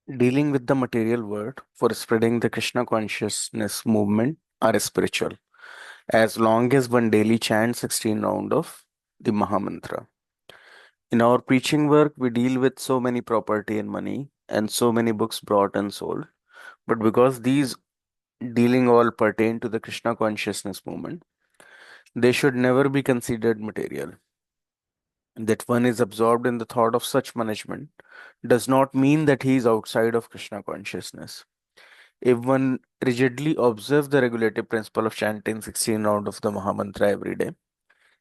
Dealing with the material world for spreading the Krishna consciousness movement are spiritual, as long as one daily chants 16 round of the Mahamantra. In our preaching work, we deal with so many property and money and so many books brought and sold. But because these dealing all pertain to the Krishna consciousness movement, they should never be considered material. That one is absorbed in the thought of such management does not mean that he is outside of Krishna consciousness. If one rigidly observes the regulative principle of chanting 16 rounds of the Mahamantra every day,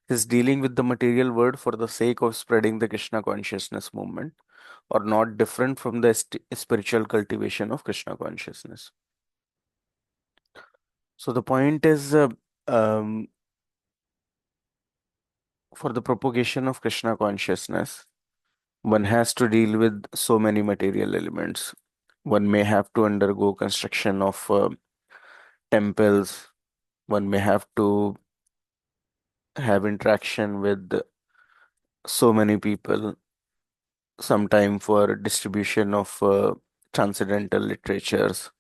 is dealing with the material world for the sake of spreading the Krishna consciousness movement, or not different from the spiritual cultivation of Krishna consciousness. So the point is, um, for the propagation of Krishna consciousness, one has to deal with so many material elements. One may have to undergo construction of temples. One may have to have interaction with so many people, sometime for distribution of transcendental literatures,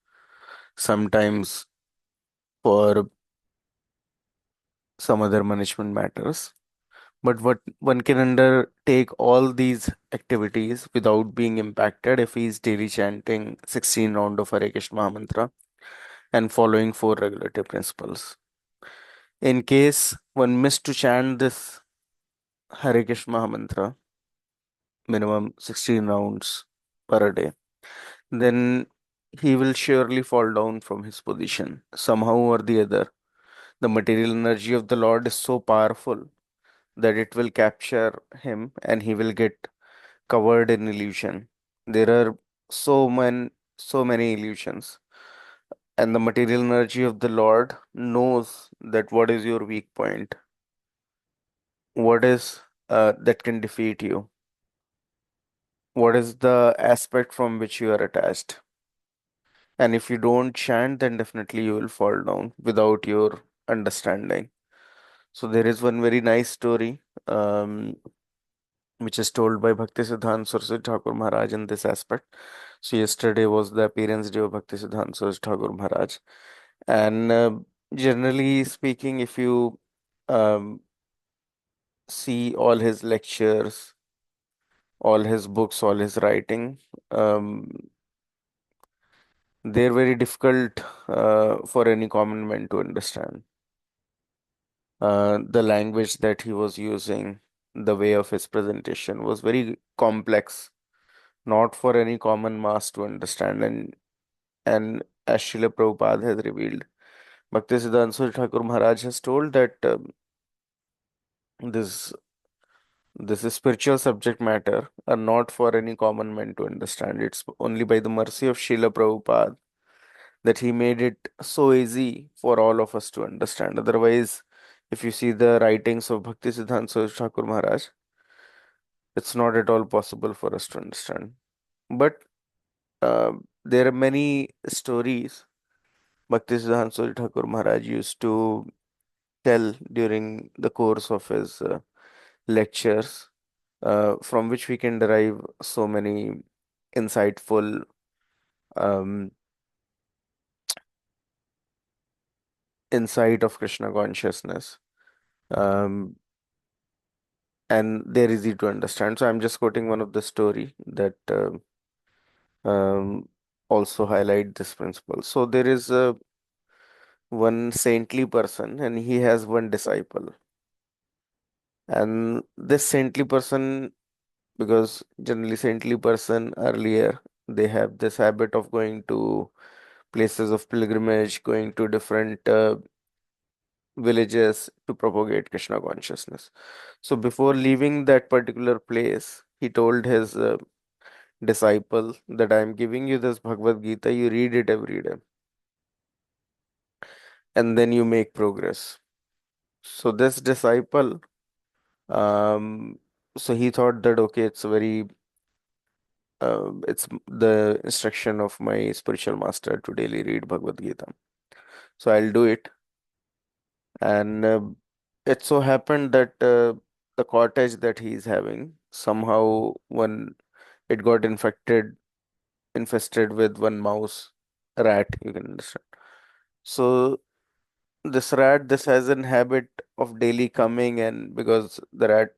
sometimes for some other management matters. But what one can undertake all these activities without being impacted if he is daily chanting 16 round of Hare Krishna Mahamantra and following four regulative principles. In case one missed to chant this Hare Krishna Mahamantra, minimum 16 rounds per day, then he will surely fall down from his position somehow or the other. The material energy of the Lord is so powerful that it will capture him and he will get covered in illusion. There are so many illusions, and the material energy of the Lord knows that what is your weak point, what is that can defeat you, what is the aspect from which you are attached. And if you don't chant, then definitely you will fall down without your understanding. So there is one very nice story, which is told by Bhaktisiddhanta Saraswati Thakur Maharaj in this aspect. So yesterday was the appearance day of Bhaktisiddhanta Saraswati Thakur Maharaj, and generally speaking, if you um, see all his lectures, all his books, all his writing, um, they're very difficult for any common man to understand. The language that he was using, the way of his presentation was very complex, not for any common mass to understand. And as Srila Prabhupada has revealed, Bhaktisiddhanta Saraswati Thakur Maharaj has told that this this is spiritual subject matter are not for any common man to understand. It's only by the mercy of Srila Prabhupada that he made it so easy for all of us to understand. Otherwise, if you see the writings of Bhaktisiddhanta Saraswati Thakur Maharaj, it's not at all possible for us to understand. But there are many stories Bhaktisiddhanta Saraswati Thakur Maharaj used to tell during the course of his lectures, from which we can derive so many insightful um, insight of Krishna consciousness. Um, and they're easy to understand. So I'm just quoting one of the story that um, also highlight this principle. So there is one saintly person and he has one disciple. And this saintly person, because generally saintly person earlier, they have this habit of going to places of pilgrimage, going to different villages to propagate Krishna consciousness. So before leaving that particular place, he told his disciple that I am giving you this Bhagavad Gita, you read it every day, and then you make progress. So this disciple, um, so he thought that okay, it's the instruction of my spiritual master to daily read Bhagavad Gita. So I'll do it. And it so happened that the cottage that he is having, somehow when it got infected infested with one mouse, rat, you can understand. So this rat, this has an habit of daily coming, and because the rat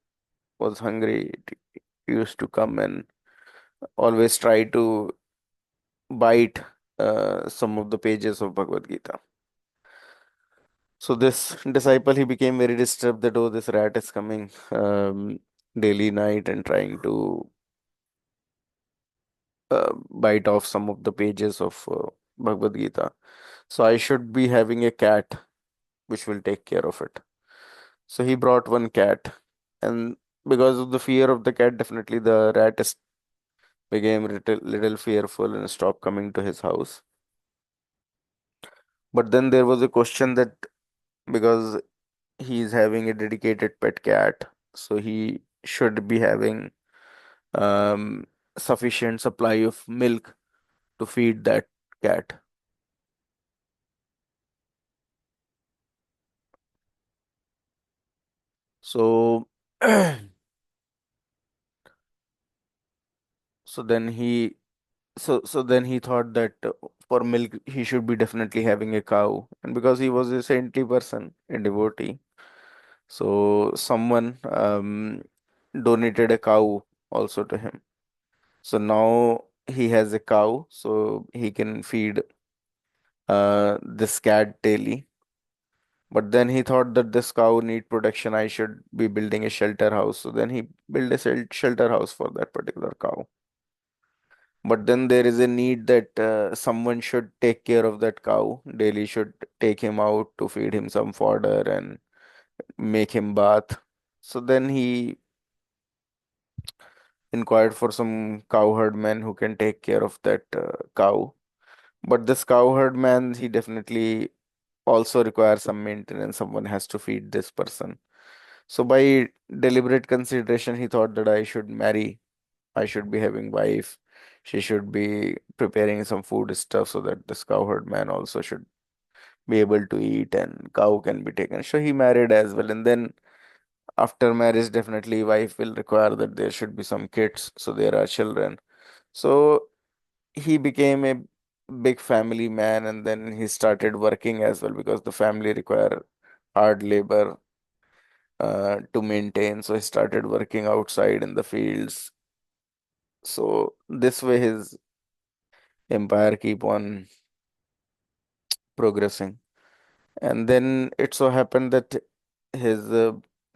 was hungry, it used to come and always try to bite some of the pages of Bhagavad Gita. So this disciple, he became very disturbed that, oh, this rat is coming daily night and trying to bite off some of the pages of Bhagavad Gita. So I should be having a cat which will take care of it. So he brought one cat, and because of the fear of the cat, definitely the rat is became little fearful and stopped coming to his house. But then there was a question that because he is having a dedicated pet cat, so he should be having um, sufficient supply of milk to feed that cat. So, so then he, so then he thought that for milk he should be definitely having a cow, and because he was a saintly person, a devotee, so someone donated a cow also to him. So now he has a cow, so he can feed this cat daily. But then he thought that this cow need protection. I should be building a shelter house. So then he built a shelter house for that particular cow. But then there is a need that someone should take care of that cow. Daily should take him out to feed him some fodder and make him bath. So then he inquired for some cowherd man who can take care of that cow. But this cowherd man, he definitely also requires some maintenance. Someone has to feed this person. So by deliberate consideration, he thought that I should marry. I should be having wife. She should be preparing some food stuff so that this cowherd man also should be able to eat and cow can be taken. So he married as well. And then after marriage, definitely wife will require that there should be some kids. So there are children. So he became a big family man, and then he started working as well because the family require hard labor to maintain. So he started working outside in the fields. So this way his empire keep on progressing. And then it so happened that his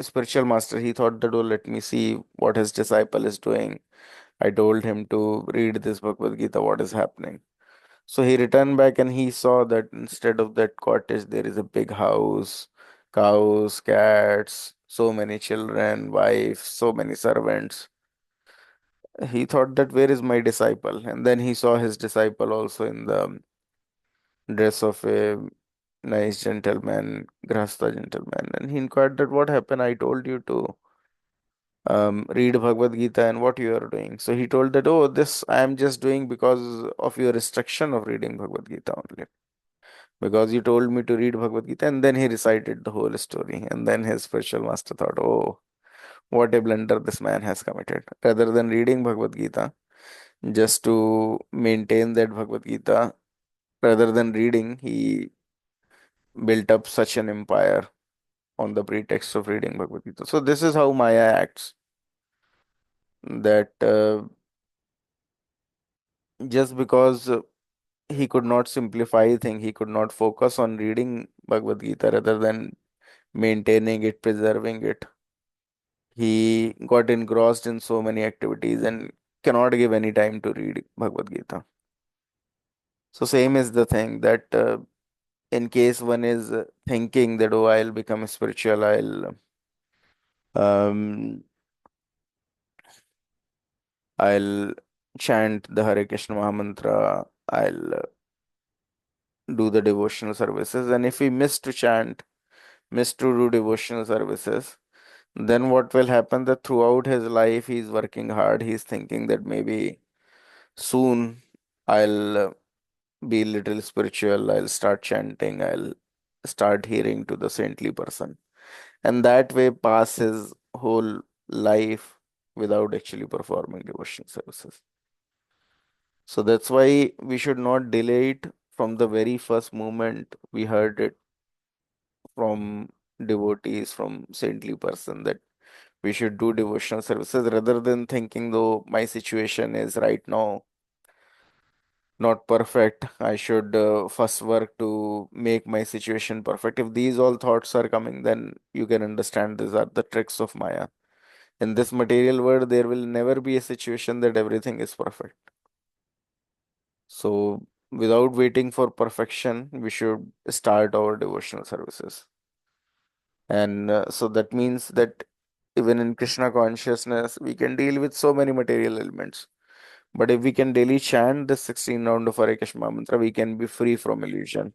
spiritual master, he thought that, oh, let me see what his disciple is doing. I told him to read this Bhagavad Gita, what is happening. So he returned back and he saw that instead of that cottage, there is a big house, cows, cats, so many children, wife, so many servants. He thought that where is my disciple? And then he saw his disciple also in the dress of a nice gentleman, Grahastha gentleman. And he inquired that what happened? I told you to read Bhagavad Gita and what you are doing. So he told that, oh, this I am just doing because of your restriction of reading Bhagavad Gita only. Because you told me to read Bhagavad Gita, and then he recited the whole story. And then his spiritual master thought, oh, what a blunder this man has committed. Rather than reading Bhagavad Gita, just to maintain that Bhagavad Gita, rather than reading, he built up such an empire on the pretext of reading Bhagavad Gita. So this is how Maya acts. That just because he could not simplify things, he could not focus on reading Bhagavad Gita rather than maintaining it, preserving it. He got engrossed in so many activities and cannot give any time to read Bhagavad Gita. So same is the thing that in case one is thinking that, oh, I'll become spiritual, um I'll chant the Hare Krishna Mahamantra, I'll do the devotional services, and if he missed to chant, missed to do devotional services, then what will happen that throughout his life he's working hard, he's thinking that maybe soon I'll be little spiritual, I'll start chanting, I'll start hearing to the saintly person. And that way pass his whole life without actually performing devotional services. So that's why we should not delay it from the very first moment we heard it from devotees, from saintly person, that we should do devotional services, rather than thinking, though my situation is right now not perfect, I should first work to make my situation perfect. If these all thoughts are coming, then you can understand these are the tricks of Maya. In this material world, there will never be a situation that everything is perfect. So, without waiting for perfection, we should start our devotional services. And so that means that even in Krishna consciousness, we can deal with so many material elements. But if we can daily chant the 16 round of Hare Krishna mantra, we can be free from illusion.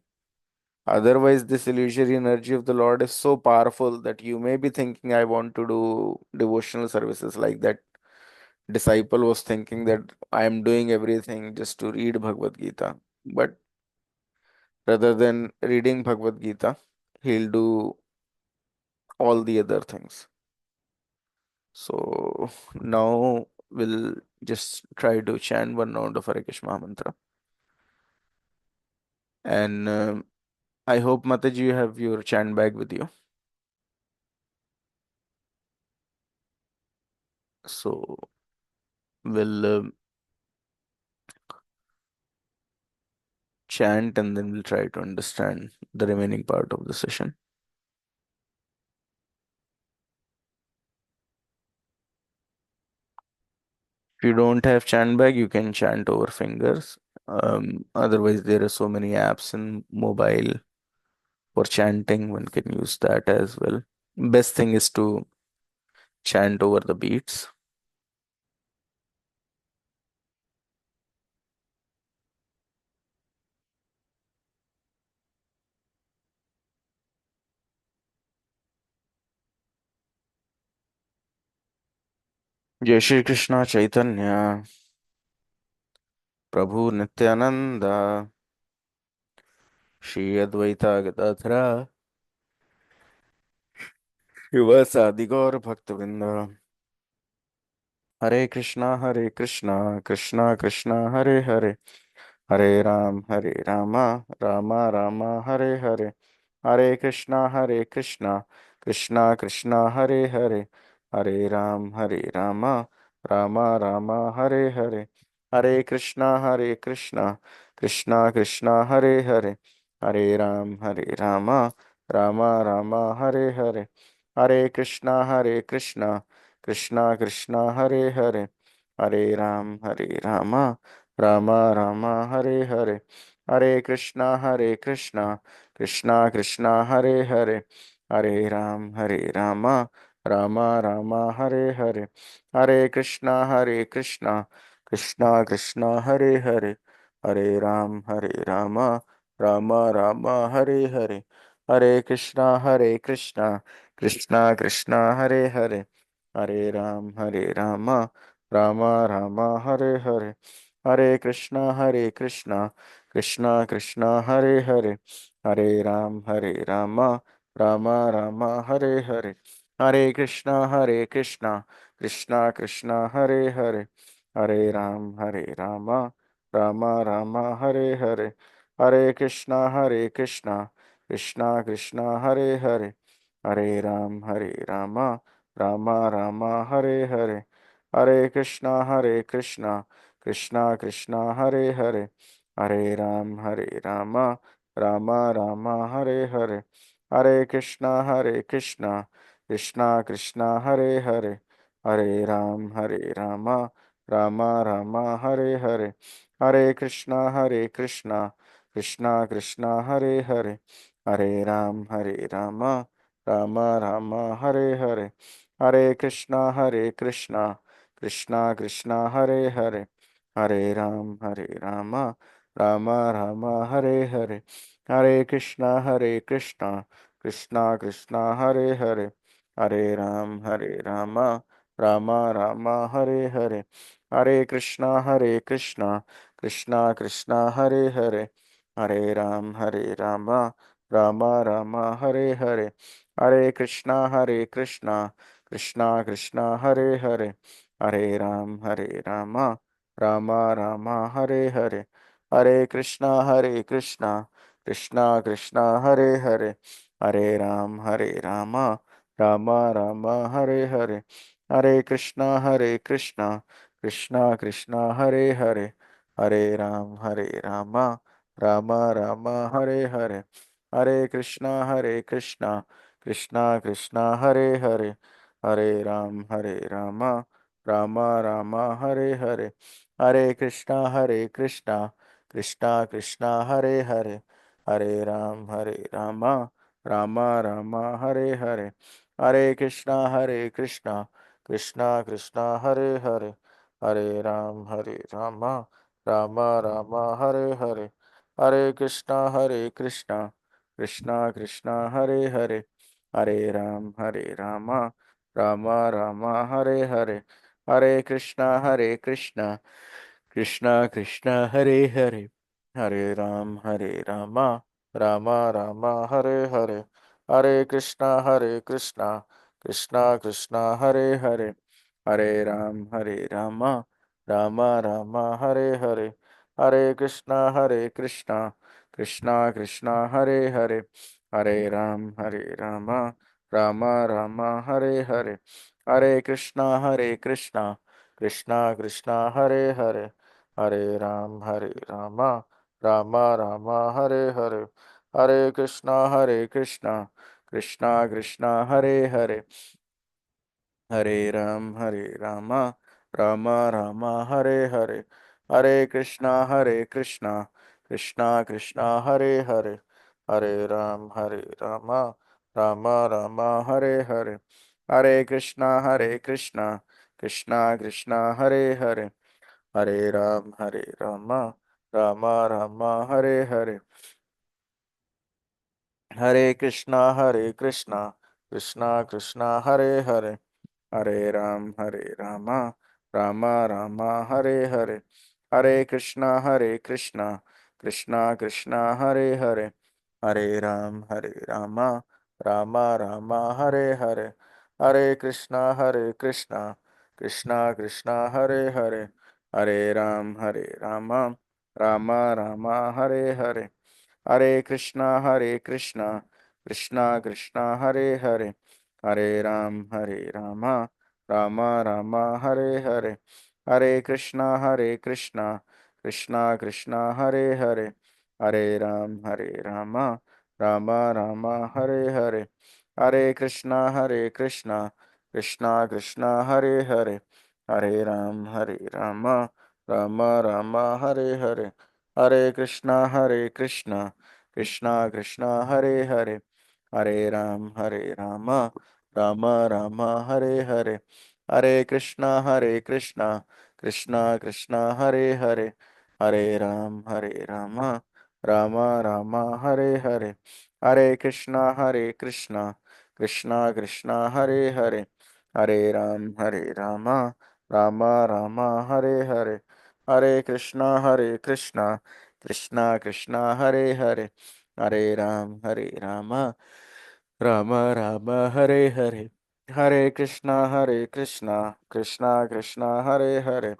Otherwise, this illusory energy of the Lord is so powerful that you may be thinking, I want to do devotional services, like that disciple was thinking that I am doing everything just to read Bhagavad Gita. But rather than reading Bhagavad Gita, he'll do all the other things. So now we'll just try to chant one round of Hare Krishna mantra. And I hope, Mataji, you have your chant bag with you. So we'll chant and then we'll try to understand the remaining part of the session. If you don't have chant bag, you can chant over fingers. Otherwise, there are so many apps in mobile for chanting. One can use that as well. Best thing is to chant over the beats. Jai Shri Krishna Chaitanya Prabhu Nityanand Shri Advaita Gadadhar Shiv सादि Gaur भक्तवृंद Hare Krishna Krishna Krishna Hare Hare Hare Ram Ram Ram Hare Hare Hare Krishna Krishna Krishna Hare Hare Hare Ram Ram Ram Hare Krishna Krishna Krishna Hare Ram Ram Ram Hare Krishna Krishna Krishna Hare Ram Ram Ram Hare Krishna Krishna Krishna Hare Ram Ram Ram Hare Krishna Krishna Krishna Hare Ram Ram Ram Hare Krishna Krishna Krishna Hare Ram Ram Ram Hare Krishna Krishna Krishna Hare Ram Ram Ram Hare Krishna Krishna Krishna Hare Ram Ram Ram Hare Krishna Krishna Krishna Hare Ram Ram Ram Hare Krishna Krishna Krishna Hare Ram Ram Ram Hare Krishna Krishna Krishna Hare Ram Ram Ram Hare Krishna Krishna Krishna Hare Ram Ram Ram Hare Krishna Krishna Krishna Hare Ram Ram Ram Hare Krishna Krishna Krishna Hare Ram Ram Ram Hare Krishna Krishna Krishna Hare Ram Ram Ram Hare Krishna Krishna Krishna Hare Ram Rama Rama Hare Hare, Hare Krishna Krishna Krishna Hare Hare, Hare Rama Rama Rama Hare Hare, Hare Krishna Krishna Krishna Hare Hare, Hare Rama Rama Rama Hare Hare, Hare Krishna Krishna Krishna Hare Hare, Hare Rama Rama Rama Hare Hare, Hare Krishna Krishna Krishna Hare Hare, Hare Rama Rama Rama Hare Hare, Hare Krishna Krishna Krishna Hare Hare, Hare Rama Rama Rama Hare Hare, Hare Krishna Krishna Krishna Hare Hare, Hare Rama Rama Rama Hare Hare, Hare Krishna Krishna Krishna Hare Hare, Hare Rama Rama Rama Hare Hare, Hare Krishna Krishna Krishna Hare Hare, Hare Rama Rama Rama Hare Hare, Hare Krishna Krishna Krishna Hare Hare, Hare Rama Rama Rama Hare Hare, Hare Krishna Krishna Krishna Hare Hare, Hare Rama Rama Rama Hare Hare, Hare Krishna Krishna Krishna Hare Hare, Hare Rama Rama Rama Hare Hare, Hare Krishna Krishna Krishna Hare Hare, Hare Rama Rama Rama Hare Hare, Hare Krishna Krishna Krishna Hare Hare, Hare Rama Rama Rama Hare Hare, Hare Krishna Krishna Krishna Hare Hare, Hare Rama Rama Rama Hare Hare, Hare Krishna Krishna Krishna Hare Hare, Hare Rama Rama Rama Hare Hare, Hare Krishna Krishna Krishna Hare Hare, Hare Rama Rama Rama Hare Hare, Hare Krishna Krishna Krishna Hare Hare, Hare Rama Rama Rama Hare Hare, Hare Krishna Krishna Krishna Hare Hare, Hare Rama Rama Rama Hare Hare, Hare Krishna Krishna Krishna Hare Hare, Hare Rama Rama Rama Hare Hare, Hare Krishna Krishna Krishna Hare Hare, Hare Rama Rama Rama Hare Hare, Hare Krishna Krishna Krishna Hare Hare, Hare Rama Rama Rama Hare Hare, Hare Krishna Krishna Krishna Hare Hare, Hare Rama Rama Rama Hare Hare, Hare Krishna Krishna Krishna Hare Hare, Hare Rama Rama Rama Hare Hare, Hare Krishna Krishna Krishna Hare Hare,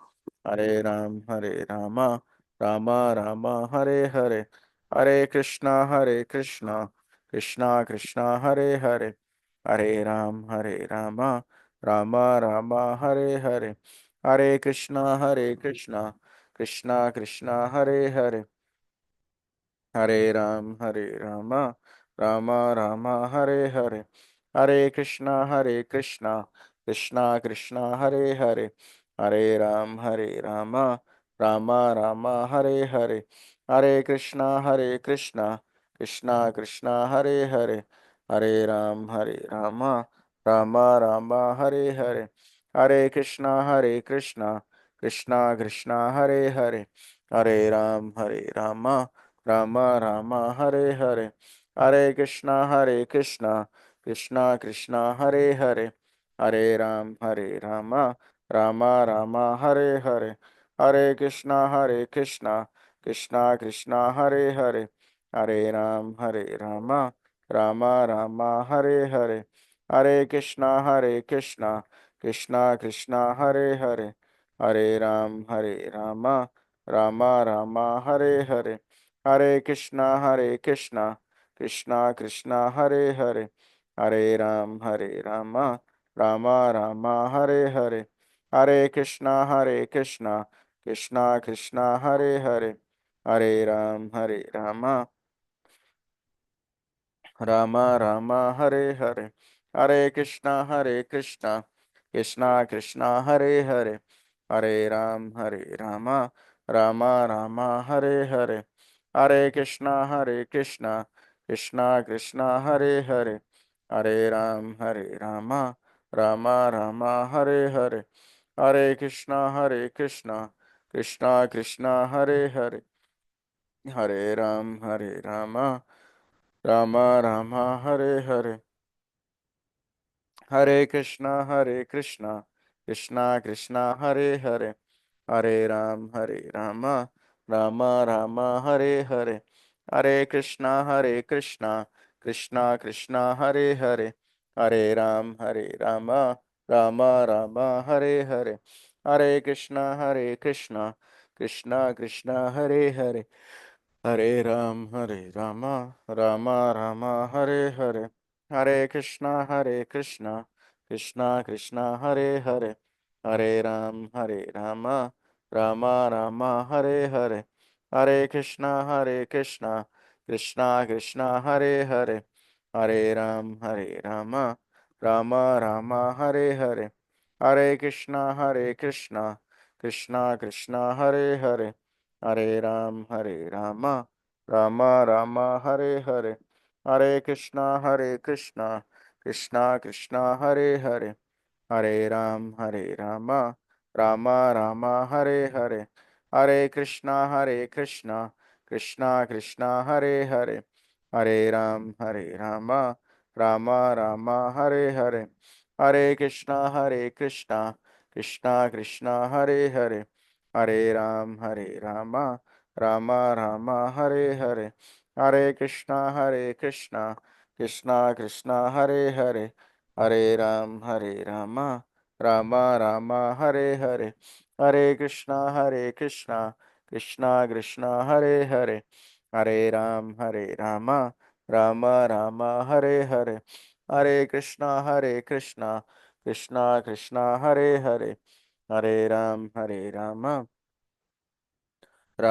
Hare Rama Rama Rama Hare Hare, Hare Krishna Krishna Krishna Hare Hare, Hare Rama Rama Rama Hare Hare, Hare Krishna Krishna Krishna Hare Hare, Hare Rama Rama Rama Hare Hare, Hare Krishna Krishna Krishna Hare Hare, Hare Rama Rama Rama Hare Hare, Hare Krishna Krishna Krishna Hare Hare, Hare Rama Rama Rama Hare Hare, Hare Krishna Krishna Krishna Hare Hare, Hare Rama Rama Rama Hare Hare, Hare Krishna Krishna Krishna Hare Hare, Hare Rama Rama Rama Hare Hare, Hare Krishna Krishna Krishna Hare Hare, Hare Rama Rama Rama Hare Hare, Hare Krishna Krishna Krishna Krishna Hare Hare, Hare Ram Ram Ram Hare Hare, Hare Krishna Krishna Krishna Hare Hare, Hare Ram Ram Ram Hare Hare, Hare Krishna Krishna Krishna Hare Hare, Hare Ram Ram Ram Hare Hare, Hare Krishna Krishna Krishna Hare Hare, Hare Ram Ram Ram Hare Hare, Hare Krishna Krishna Krishna Hare Hare, Hare Ram Ram Ram Hare Hare, Hare Krishna Krishna Krishna Hare Hare, Hare Ram Ram Ram Hare Hare, Hare Krishna Krishna Krishna Hare Hare, Hare Ram Ram Ram Hare Hare, Hare Krishna Krishna Krishna Hare Hare, Hare Ram Ram Ram Hare Hare, Hare Krishna Krishna Krishna Hare Hare, Hare Ram Ram Ram Hare Hare, Hare Krishna Krishna Krishna Hare Hare, Hare Ram Ram Ram Hare Hare, Hare Krishna Krishna Krishna Hare Hare, Hare Ram Ram Ram Hare Hare, Hare Krishna Krishna Krishna Hare Hare, Hare Ram Ram Ram Hare Hare, Hare Krishna Krishna Krishna Hare Hare, Hare Ram Ram Ram Hare Hare, Hare Krishna Krishna Krishna Hare Hare, Hare Ram Ram Ram Hare Hare, Hare Krishna Krishna Krishna Hare Hare, Hare Ram Ram Ram Hare Hare, Hare Krishna Krishna Krishna Hare Hare, Hare Ram Ram Ram Hare Hare, Hare Krishna Krishna Krishna Hare Hare, Hare Ram Ram Ram Hare Hare, Hare Krishna Krishna Krishna Hare Hare, Hare Ram Ram Ram Hare Hare, Hare Krishna Krishna Krishna Hare Hare, Hare Ram Ram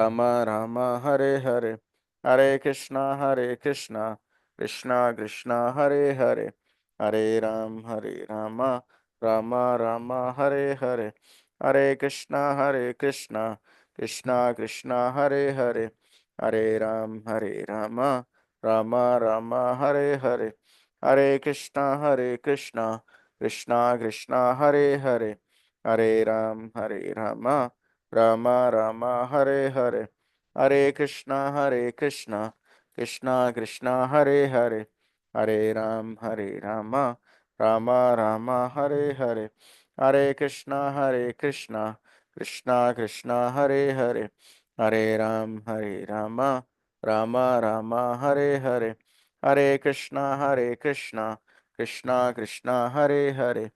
Ram Hare Hare, Hare Krishna Krishna Krishna Hare Hare, Hare Ram Ram Ram Hare Hare, Hare Krishna Krishna Krishna Hare Hare, Hare Ram Ram Ram Hare Hare, Hare Krishna Krishna Krishna Hare Hare, Hare Ram Ram Ram Hare Hare, Hare Krishna Krishna Krishna Hare Hare, Hare Ram Ram Ram Hare Hare, Hare Krishna Krishna Krishna Hare Hare,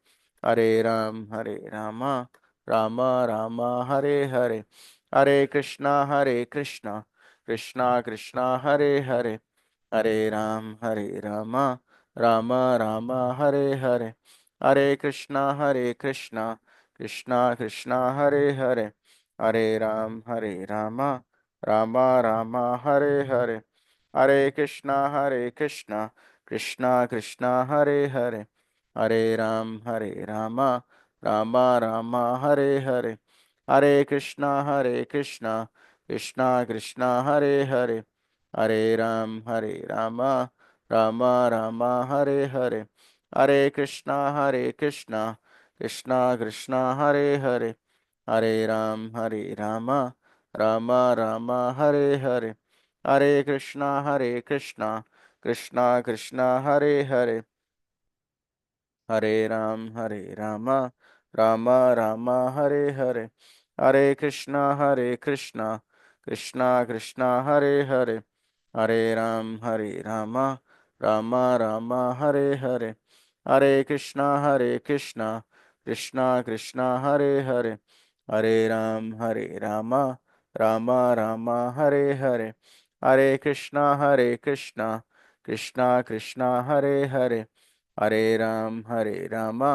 Hare Ram Ram Ram Hare Hare, Hare Krishna Krishna Krishna Hare Hare, Hare Ram Ram Ram Hare Hare, Hare Krishna Krishna Krishna Hare Hare, Hare Ram Ram Ram Hare Hare, Hare Krishna Krishna Krishna Hare Hare, Hare Ram Ram Ram Hare Hare, Hare Krishna Krishna Krishna Hare Hare, Hare Ram Ram Ram Hare Hare, Hare Krishna Krishna Krishna Hare Hare, Hare Ram Ram Ram Hare Hare, Hare Krishna Krishna Krishna Hare Hare, Hare Ram Ram Ram Hare Hare, Hare Krishna Krishna Krishna Hare Hare, Hare Ram Ram Ram Hare Hare, Hare Krishna Krishna Krishna Krishna Hare Hare, Hare Rama Rama Rama Hare Hare, Hare Krishna Krishna Krishna Hare Hare, Hare Rama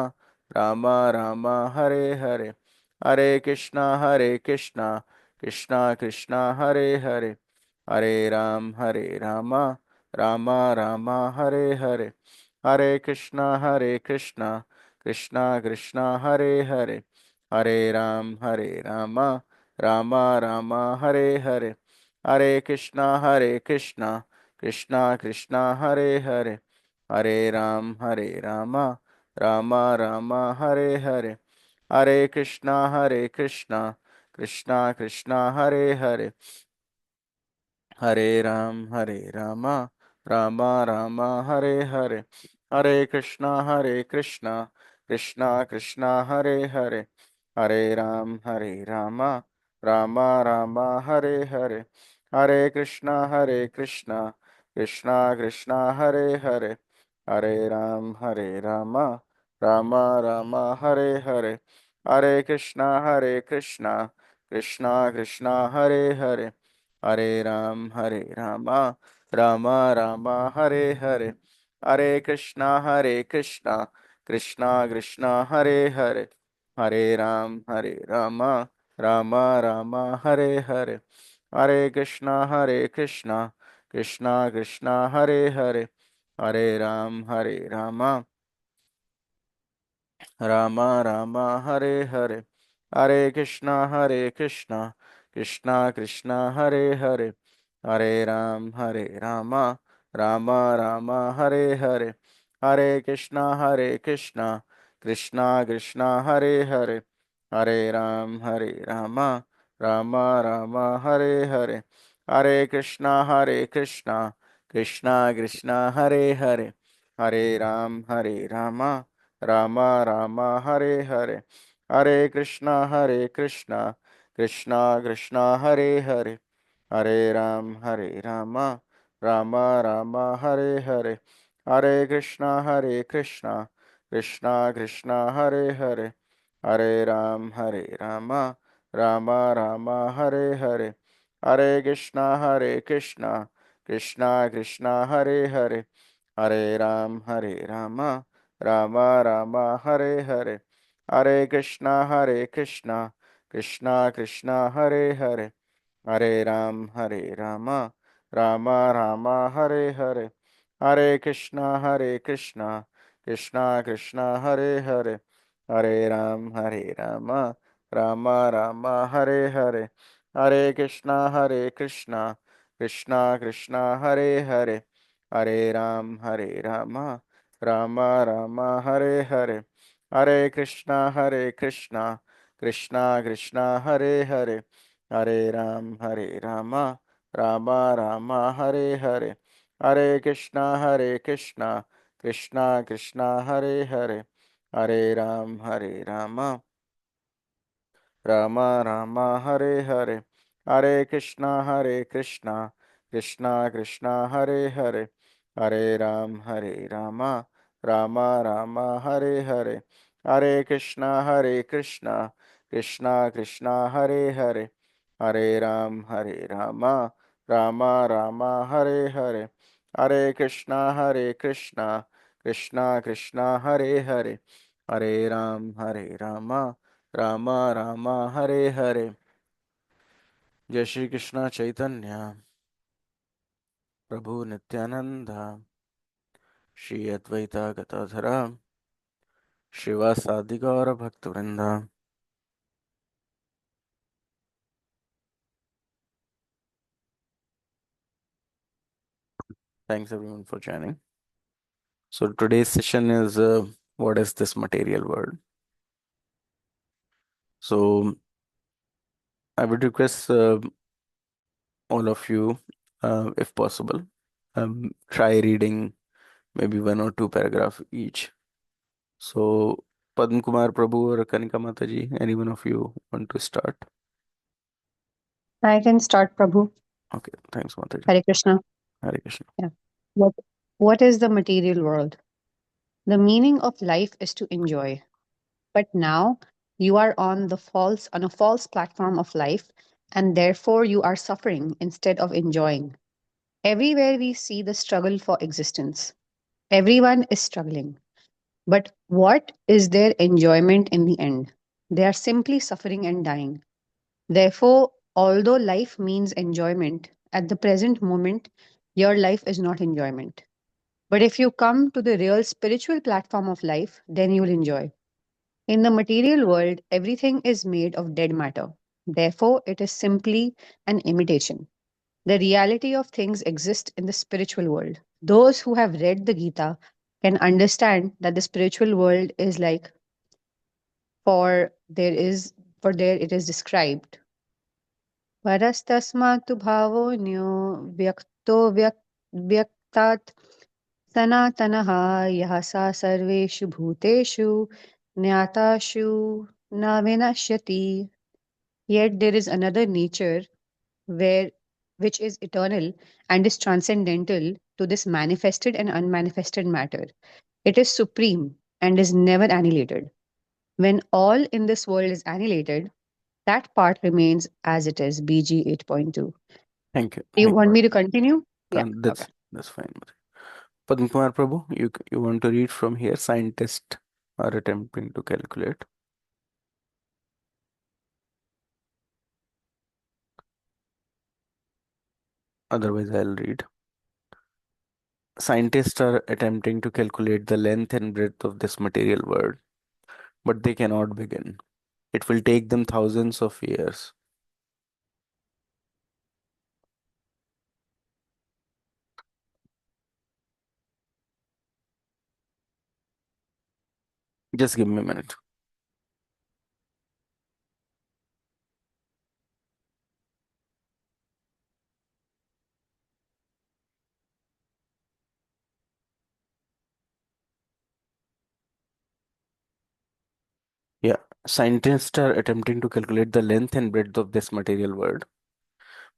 Rama Rama Hare Hare, Hare Krishna Krishna Krishna Hare Hare, Hare Rama Rama Rama Hare Hare, Hare Krishna Krishna Krishna Hare Hare, Hare Rama Rama Rama Hare Hare, Hare Krishna Krishna Krishna Hare Hare, Hare Rama Rama Rama Hare Hare, Hare Krishna Krishna Krishna Hare Hare, Hare Rama Rama Rama Hare Hare, Hare Krishna Krishna Krishna Hare Hare, Hare Rama Rama Rama Hare Hare, Hare Krishna Krishna Krishna Hare Hare, Hare Rama Rama Rama Hare Hare, Hare Krishna Krishna Krishna Hare Hare, Hare Rama Rama Rama Hare Hare, Hare Krishna Krishna Krishna Hare Hare, Hare Rama Rama Rama Hare Hare, Hare Krishna Krishna Krishna Hare Hare, Hare Rama Rama Rama Hare Hare, Hare Krishna Krishna Krishna Hare Hare, Hare Rama Rama Rama Hare Hare, Hare Krishna Krishna Krishna Hare Hare, Hare Rama Rama Rama Hare Hare, Hare Krishna Krishna Krishna Hare Hare, Hare Rama Rama Rama Hare Hare, Hare Krishna Krishna Krishna Hare Hare, Hare Rama Rama Rama Hare Hare, Hare Krishna Krishna Krishna Hare Hare, Hare Rama Rama Rama Hare Hare, Hare Krishna Krishna Krishna Hare Hare, Hare Rama Rama Rama Hare Hare, Hare Krishna Krishna Krishna Hare Hare, Hare Rama Rama Rama Hare Hare, Hare Krishna Krishna Krishna Hare Hare, Hare Rama Rama Rama Hare Hare, Hare Krishna Krishna Krishna Hare Hare, Hare Rama Rama Rama Hare Hare, Hare Krishna Krishna Krishna Hare Hare, Hare Rama Rama Rama Hare Hare, Hare Krishna Krishna Krishna Hare Hare, Hare Rama Rama Rama Hare Hare, Hare Krishna Krishna Krishna Hare Hare, Hare Rama Rama Rama Hare Hare, Hare Krishna Krishna Krishna Hare Hare, Hare Rama Rama Rama Hare Hare, Hare Krishna Krishna Krishna Hare Hare, Hare Rama Rama Rama Hare Hare. Jai Shri Krishna Chaitanya Prabhu Nityanand, Shri Advaita Gadadhara शिवासादि Gaur भक्तवृंदा। Thanks everyone for joining. So today's session is what is this material world? So I would request all of you, if possible, try reading maybe one or two paragraph each. So Padma Kumar Prabhu or Kanika Mataji, any one of you want to start? I can start, Prabhu. Okay, thanks Mataji. Hare Krishna. Hare Krishna. Yeah. What What is the material world? The meaning of life is to enjoy. But now You are on a false platform of life, and therefore you are suffering instead of enjoying. Everywhere we see the struggle for existence. Everyone is struggling. But what is their enjoyment in the end? They are simply suffering and dying. Therefore, although life means enjoyment, at the present moment, your life is not enjoyment. But if you come to the real spiritual platform of life, then you will enjoy. In the material world, everything is made of dead matter. Therefore, it is simply an imitation. The reality of things exists in the spiritual world. Those who have read the Gita can understand that the spiritual world is like, for there is for there it is described. Parastasmatu bhavonyo vyakto vyaktat sanatanaha yahasa sarveshu bhuteshu jnatashu na vinashyati. Yet there is another nature where which is eternal and is transcendental to this manifested and unmanifested matter. It is supreme and is never annihilated. When all in this world is annihilated, that part remains as it is, BG 8.2. Thank you. You Thank want you. me to continue? Yeah, And okay. that's fine. Padma Kumar Prabhu, you want to read from here? Scientists are attempting to calculate. Otherwise, I'll read. Scientists are attempting to calculate the length and breadth of this material world, but they cannot begin. It will take them thousands of years. Just give me a minute. Yeah, scientists are attempting to calculate the length and breadth of this material world,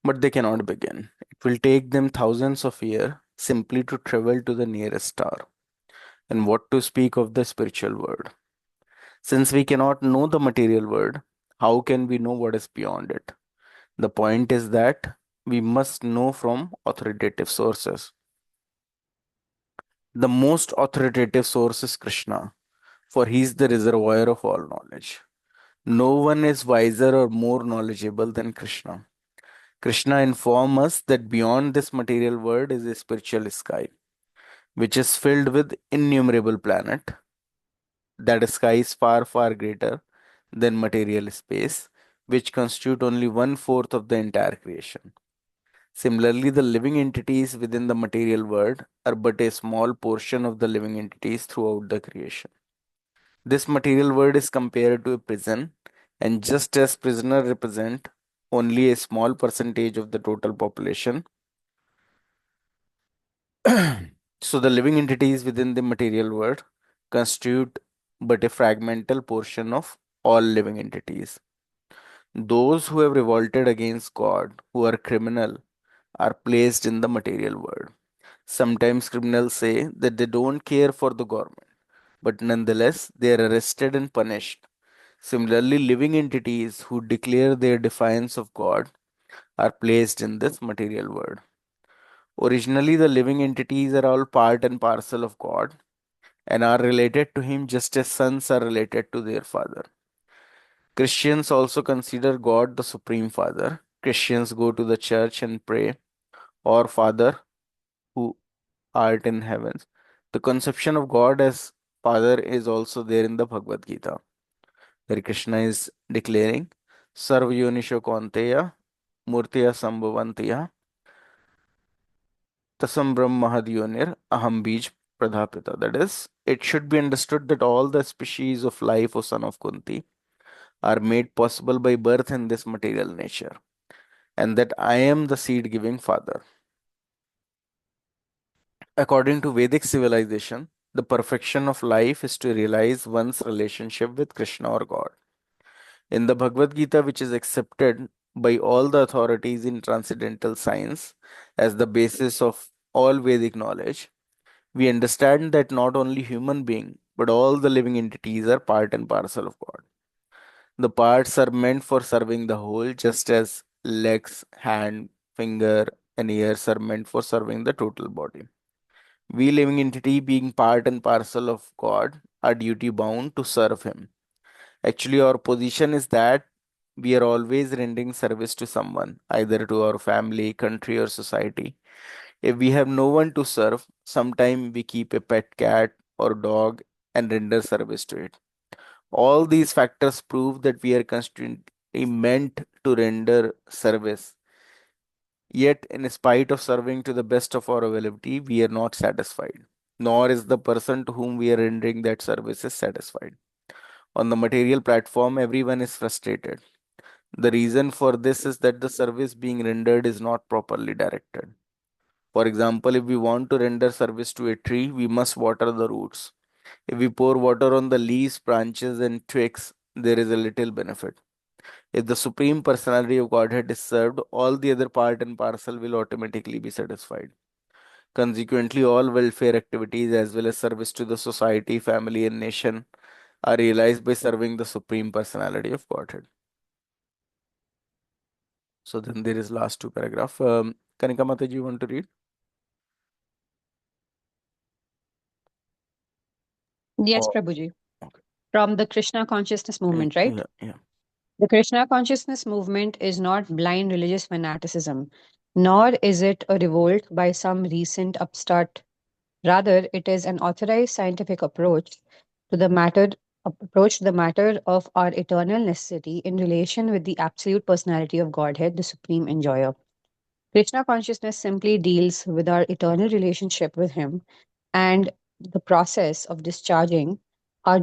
but they cannot begin. It will take them thousands of years simply to travel to the nearest star. And what to speak of the spiritual world? Since we cannot know the material world, how can we know what is beyond it? The point is that we must know from authoritative sources. The most authoritative source is Krishna, for he is the reservoir of all knowledge. No one is wiser or more knowledgeable than Krishna. Krishna informs us that beyond this material world is a spiritual sky, which is filled with innumerable planets. That sky is far, far greater than material space, which constitute only one fourth of the entire creation. Similarly, the living entities within the material world are but a small portion of the living entities throughout the creation. This material world is compared to a prison, and just as prisoners represent only a small percentage of the total population, so the living entities within the material world constitute but a fragmental portion of all living entities. Those who have revolted against God, who are criminal, are placed in the material world. Sometimes criminals say that they don't care for the government, but nonetheless they are arrested and punished. Similarly, living entities who declare their defiance of God are placed in this material world. Originally, the living entities are all part and parcel of God and are related to Him just as sons are related to their father. Christians also consider God the Supreme Father. Christians go to the church and pray, Our Father who art in heavens. The conception of God as Father is also there in the Bhagavad Gita, where Krishna is declaring, Sarvayonisho Kaunteya Murtiya Sambhavantiya Tasam Brahmahadionir Aham Bij Pradhapita. That is, it should be understood that all the species of life, O son of Kunti, are made possible by birth in this material nature, and that I am the seed giving father. According to Vedic civilization, the perfection of life is to realize one's relationship with Krishna or God. In the Bhagavad Gita, which is accepted by all the authorities in transcendental science as the basis of all Vedic knowledge, we understand that not only human being but all the living entities are part and parcel of God. The parts are meant for serving the whole, just as legs, hand, finger, and ears are meant for serving the total body. We living entity being part and parcel of God are duty bound to serve Him. Actually, our position is that we are always rendering service to someone, either to our family, country, or society. If we have no one to serve, sometime we keep a pet cat or dog and render service to it. All these factors prove that we are constantly meant to render service. Yet, in spite of serving to the best of our ability, we are not satisfied, nor is the person to whom we are rendering that service is satisfied. On the material platform, everyone is frustrated. The reason for this is that the service being rendered is not properly directed. For example, if we want to render service to a tree, we must water the roots. If we pour water on the leaves, branches, and twigs, there is a little benefit. If the Supreme Personality of Godhead is served, all the other part and parcel will automatically be satisfied. Consequently, all welfare activities as well as service to the society, family, and nation are realized by serving the Supreme Personality of Godhead. So then there is last two paragraph. Kanika Mataji, you want to read? Yes, Oh, Prabhuji. okay. From the Krishna consciousness movement, right? Yeah, yeah. The Krishna consciousness movement is not blind religious fanaticism, nor is it a revolt by some recent upstart. Rather, it is an authorized scientific to the matter approach to the matter of our eternal necessity in relation with the absolute personality of Godhead, the supreme enjoyer. Krishna consciousness simply deals with our eternal relationship with Him and the process of discharging our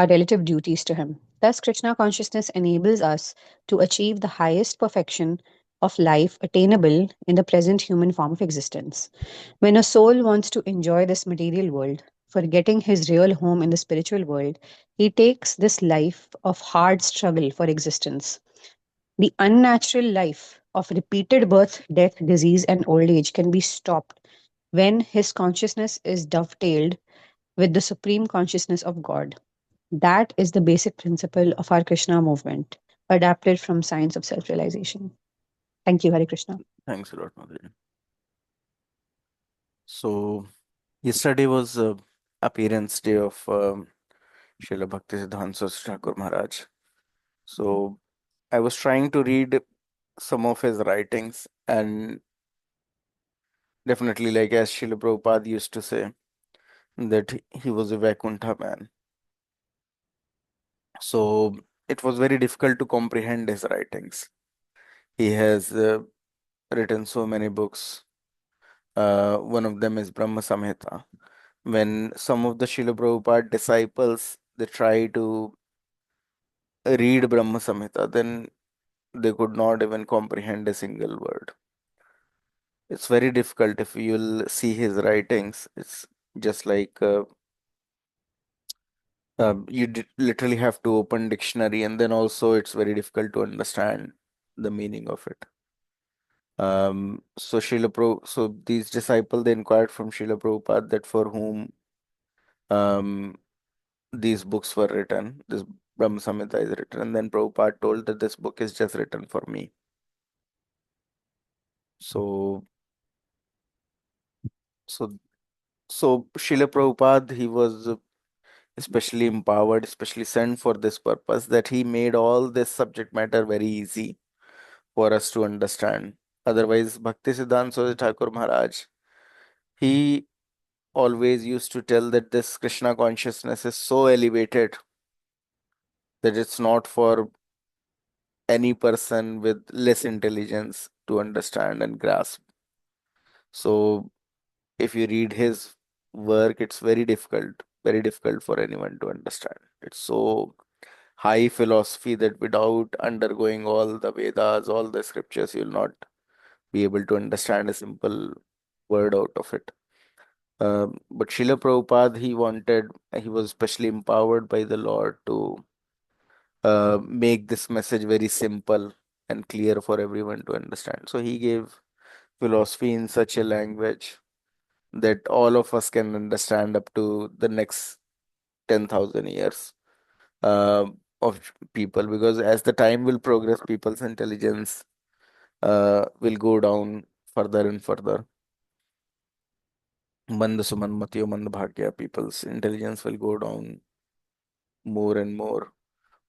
relative duties to Him. Thus, Krishna consciousness enables us to achieve the highest perfection of life attainable in the present human form of existence. When a soul wants to enjoy this material world, forgetting his real home in the spiritual world, he takes this life of hard struggle for existence. The unnatural life of repeated birth, death, disease, and old age can be stopped when his consciousness is dovetailed with the supreme consciousness of God. That is the basic principle of our Krishna movement, adapted from Science of Self Realization. Thank you, Hare Krishna. Thanks a lot, Mataji. So yesterday was appearance day of Srila Bhaktisiddhanta Saraswati Thakur Maharaj. So I was trying to read some of his writings, and definitely, like as Srila Prabhupada used to say, that he was a Vaikuntha man. So it was very difficult to comprehend his writings. He has written so many books. One of them is Brahma Samhita. When some of the Srila Prabhupada disciples they try to read Brahma Samhita, then they could not even comprehend a single word. It's very difficult if you'll see his writings. It's just like literally have to open dictionary, and then also it's very difficult to understand the meaning of it. So these disciples they inquired from Srila Prabhupada that for whom um these books were written, this Brahma Samhita is written, and then Prabhupada told that this book is just written for me. So so so Srila Prabhupada he was especially empowered, especially sent for this purpose that he made all this subject matter very easy for us to understand. Otherwise, Bhaktisiddhanta Saraswati Thakur Maharaj, he always used to tell that this Krishna consciousness is so elevated that it's not for any person with less intelligence to understand and grasp. So, if you read his work, it's very difficult for anyone to understand. It's so high philosophy that without undergoing all the Vedas, all the scriptures, you'll not be able to understand a simple word out of it. But Srila Prabhupada, he was specially empowered by the Lord to make this message very simple and clear for everyone to understand. So he gave philosophy in such a language that all of us can understand up to the next 10,000 years. Uh, of people, because as the time will progress, people's intelligence will go down further and further. Mand suman matiyo mand bhagya, people's intelligence will go down more and more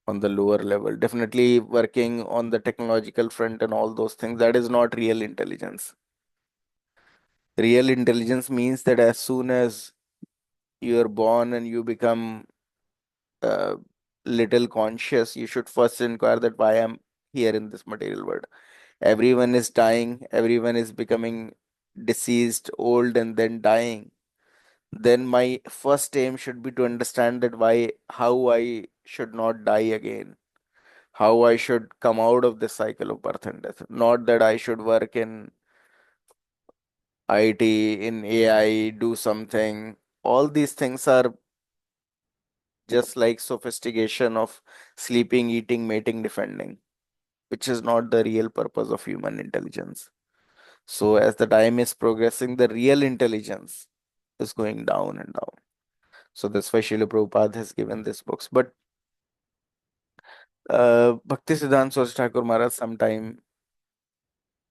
on the lower level. Definitely working on the technological front and all those things, that is not real intelligence. Real intelligence means that as soon as you are born and you become uh, little conscious, you should first inquire that why I'm here in this material world. Everyone is dying, everyone is becoming deceased, old, and then dying. Then my first aim should be to understand that why, how I should not die again, how I should come out of this cycle of birth and death. Not that I should work in IT, in AI, do something. All these things are just like sophistication of sleeping, eating, mating, defending, which is not the real purpose of human intelligence. So, as the time is progressing, the real intelligence is going down and down. So, that's why Srila Prabhupada has given these books. But Bhaktisiddhanta Saraswati Thakur Maharaj, sometime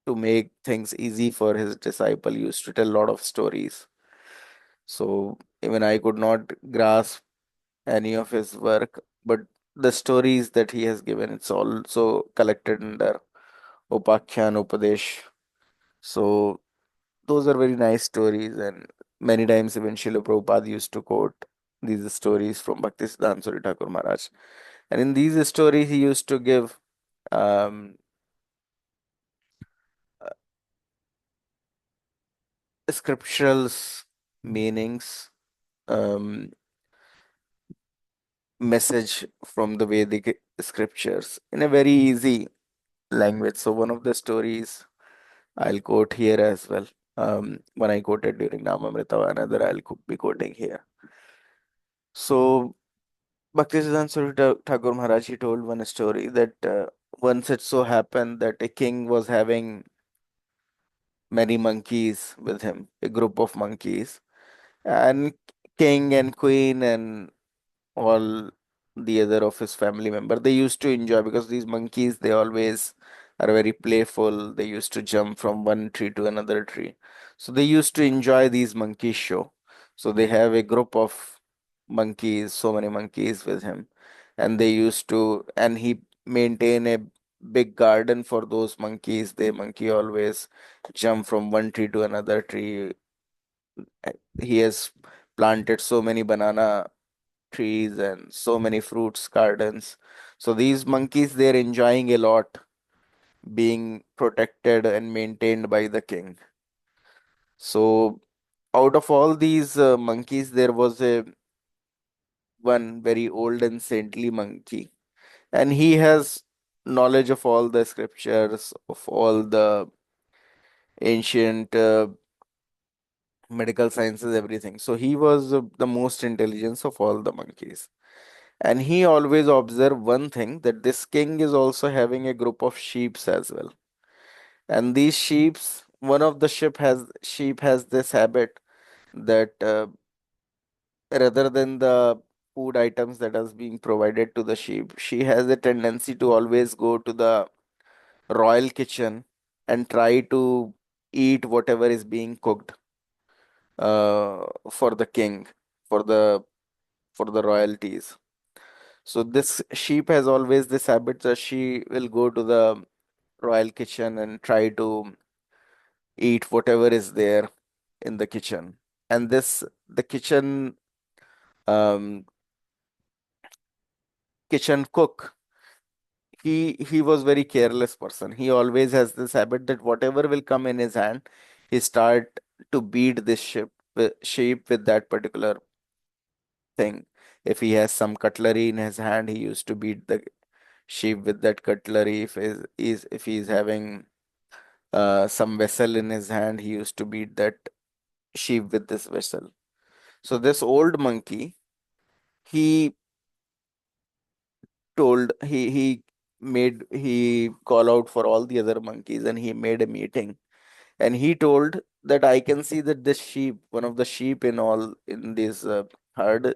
to make things easy for his disciple, used to tell a lot of stories. So, even I could not grasp any of his work, but the stories that he has given, it's also collected under Upakhyan Upadesh. So those are very nice stories, and many times even Srila Prabhupada used to quote these stories from Bhaktisiddhanta Saraswati Thakur Maharaj. And in these stories, he used to give um, scriptural meanings, um, message from the Vedic scriptures in a very easy language. So one of the stories I'll quote here as well. When I quoted during Namamrita, another I'll be quoting here. So Bhaktisiddhanta Saraswati Thakur Maharaj, he told one story that once it so happened that a king was having many monkeys with him, a group of monkeys, and king and queen and all the other of his family member, they used to enjoy, because these monkeys, they always are very playful. They used to jump from one tree to another tree, so they used to enjoy these monkey show. So they have a group of monkeys, so many monkeys with him, and they used to, and he maintain a big garden for those monkeys. They monkey always jump from one tree to another tree. He has planted so many banana trees and so many fruits gardens. So these monkeys, they're enjoying a lot being protected and maintained by the king. So out of all these monkeys, there was a one very old and saintly monkey, and he has knowledge of all the scriptures, of all the ancient medical sciences, everything. So he was the most intelligent of all the monkeys. And he always observed one thing, that this king is also having a group of sheeps as well. And these sheeps, one of the sheep has this habit that rather than the food items that is being provided to the sheep, she has a tendency to always go to the royal kitchen and try to eat whatever is being cooked for the king, for the royalties. So this sheep has always this habit that she will go to the royal kitchen and try to eat whatever is there in the kitchen. And this the um, kitchen cook, he was very careless person. He always has this habit that whatever will come in his hand, he start to beat this sheep with that particular thing. If he has some cutlery in his hand, he used to beat the sheep with that cutlery. If he's having some vessel in his hand, he used to beat that sheep with this vessel. So this old monkey, he he call out for all the other monkeys, and he made a meeting, and he told that I can see that this sheep, one of the sheep in this herd,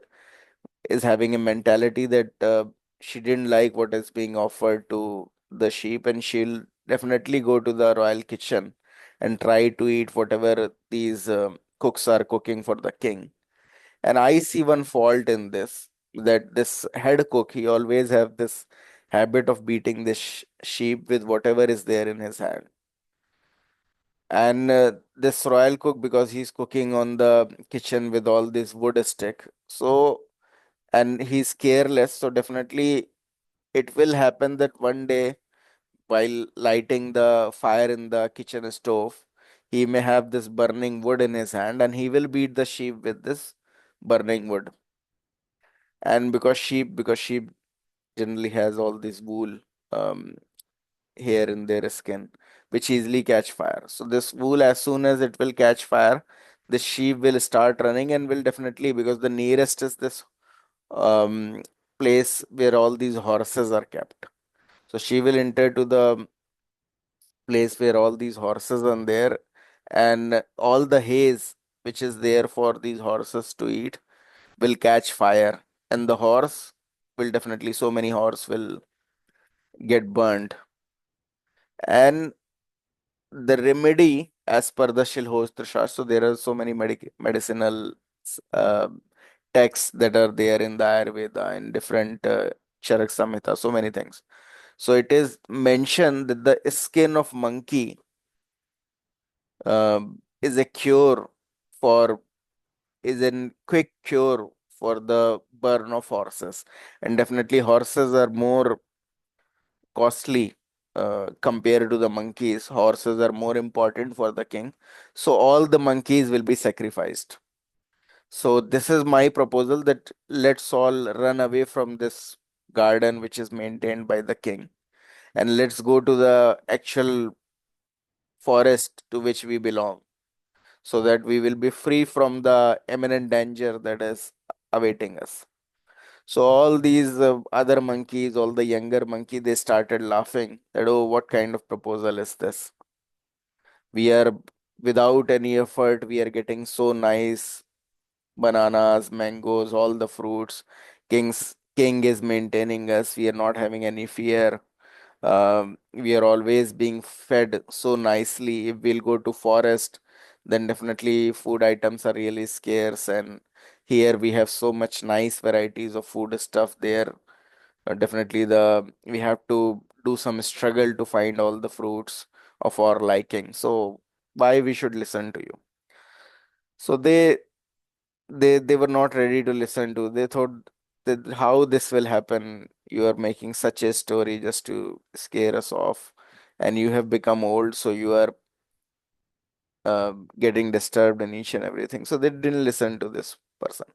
is having a mentality that she didn't like what is being offered to the sheep, and she'll definitely go to the royal kitchen and try to eat whatever these cooks are cooking for the king. And I see one fault in this, that this head cook, he always have this habit of beating this sheep with whatever is there in his hand. And this royal cook, because he's cooking on the kitchen with all this wood stick, so and he's careless, so definitely it will happen that one day while lighting the fire in the kitchen stove, he may have this burning wood in his hand and he will beat the sheep with this burning wood. And because sheep generally has all this wool um, hair in their skin, which easily catch fire. So this wool, as soon as it will catch fire, the sheep will start running and will definitely, because the nearest is this um, place where all these horses are kept. So she will enter to the place where all these horses are there, and all the haze which is there for these horses to eat will catch fire, and the horse will definitely, so many horse will get burned. And the remedy, as per the Shilhostra Shastra, so there are so many medicinal uh, texts that are there in the Ayurveda and different Charak Samhita, so many things. So it is mentioned that the skin of monkey is a cure for, is a quick cure for the burn of horses. And definitely horses are more costly compared to the monkeys. Horses are more important for the king. So all the monkeys will be sacrificed. So this is my proposal, that let's all run away from this garden which is maintained by the king, and let's go to the actual forest to which we belong, so that we will be free from the imminent danger that is awaiting us. So all these other monkeys, all the younger monkey, they started laughing that, oh, what kind of proposal is this? We are, without any effort, we are getting so nice bananas, mangoes, all the fruits. King is maintaining us. We are not having any fear. We are always being fed so nicely. If we'll go to forest, then definitely food items are really scarce, and here we have so much nice varieties of food stuff there. Definitely the we have to do some struggle to find all the fruits of our liking. So why we should listen to you? So they were not ready to listen to. They thought that how this will happen. You are making such a story just to scare us off, and you have become old, so you are getting disturbed in each and everything. So they didn't listen to this person.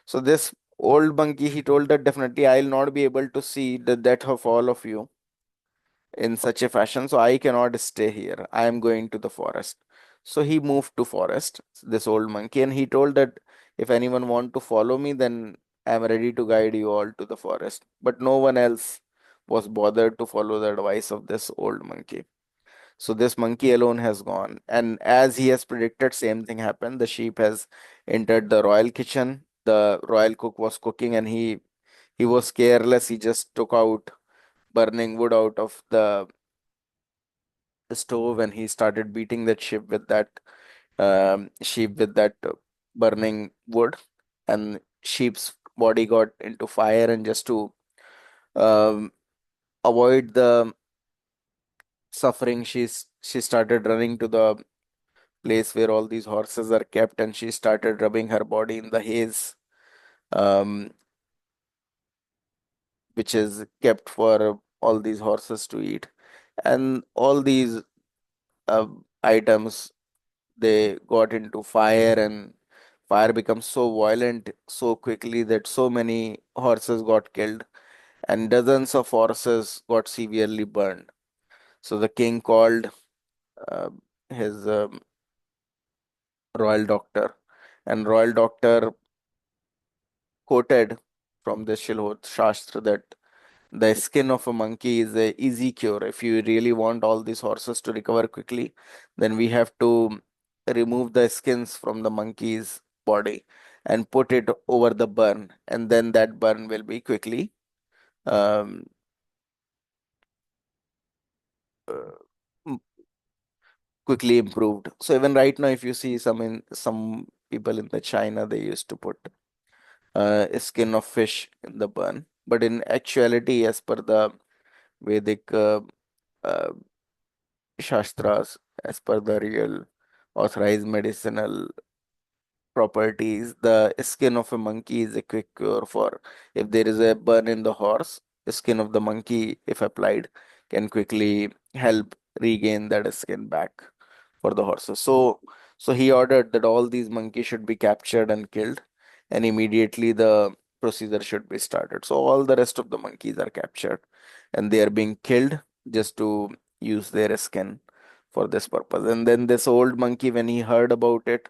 So this old monkey, he told that definitely I'll not be able to see the death of all of you in such a fashion, so I cannot stay here. I am going to the forest. So he moved to forest, this old monkey, and he told that if anyone want to follow me, then I am ready to guide you all to the forest. But no one else was bothered to follow the advice of this old monkey. So this monkey alone has gone, and as he has predicted, same thing happened. The sheep has entered the royal kitchen. The royal cook was cooking, and he was careless. He just took out burning wood out of the stove, and he started beating that sheep with that burning wood, and sheep's body got into fire. And just to um, avoid the suffering, she started running to the place where all these horses are kept, and she started rubbing her body in the haze, um, which is kept for all these horses to eat. And all these uh, items, they got into fire, and fire becomes so violent so quickly that so many horses got killed, and dozens of horses got severely burned. So the king called uh, his royal doctor, and royal doctor quoted from the Shilhot Shastra that the skin of a monkey is a easy cure. If you really want all these horses to recover quickly, then we have to remove the skins from the monkey's body and put it over the burn, and then that burn will be quickly um, uh, m- quickly improved. So even right now, if you see some people in the China, they used to put a skin of fish in the bun. But in actuality, as per the Vedic uh, Shastras, as per the real authorized medicinal properties, the skin of a monkey is a quick cure for if there is a burn in the horse, the skin of the monkey, if applied, can quickly help regain that skin back for the horses. So he ordered that all these monkeys should be captured and killed, and immediately the procedure should be started. So all the rest of the monkeys are captured and they are being killed just to use their skin for this purpose. And then this old monkey, when he heard about it,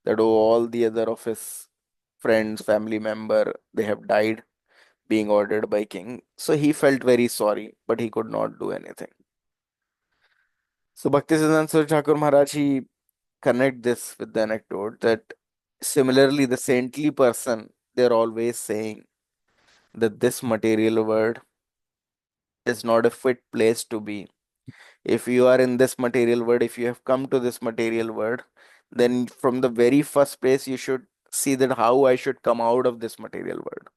that all the other of his friends, family member, they have died being ordered by king. So he felt very sorry, but he could not do anything. So Bhaktisiddhanta Saraswati Thakur Maharaj, he connect this with the anecdote that similarly the saintly person, they're always saying that this material world is not a fit place to be. If you are in this material world, if you have come to this material world, then from the very first place you should see that how I should come out of this material world.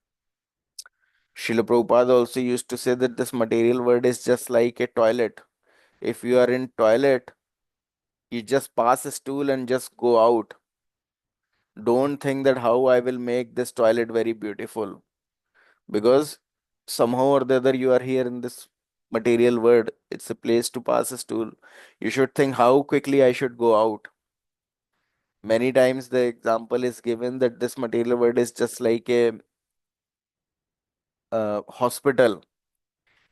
Srila Prabhupada also used to say that this material world is just like a toilet. If you are in toilet, you just pass a stool and just go out. Don't think that how I will make this toilet very beautiful, because somehow or the other you are here in this material world. It's a place to pass a stool. You should think how quickly I should go out. Many times the example is given that this material world is just like a hospital.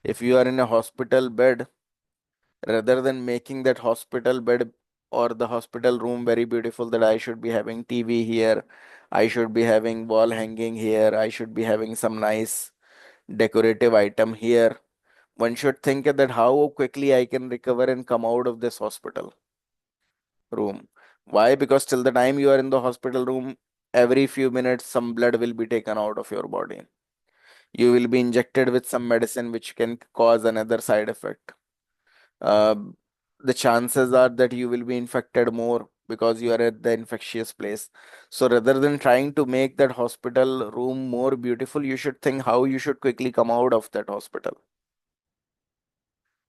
If you are in a hospital bed, rather than making that hospital bed or the hospital room very beautiful, that I should be having TV here, I should be having wall hanging here, I should be having some nice decorative item here, one should think that how quickly I can recover and come out of this hospital room. Why? Because till the time you are in the hospital room, every few minutes some blood will be taken out of your body. You will be injected with some medicine which can cause another side effect. Uh, the chances are that you will be infected more because you are at the infectious place. So rather than trying to make that hospital room more beautiful, you should think how you should quickly come out of that hospital.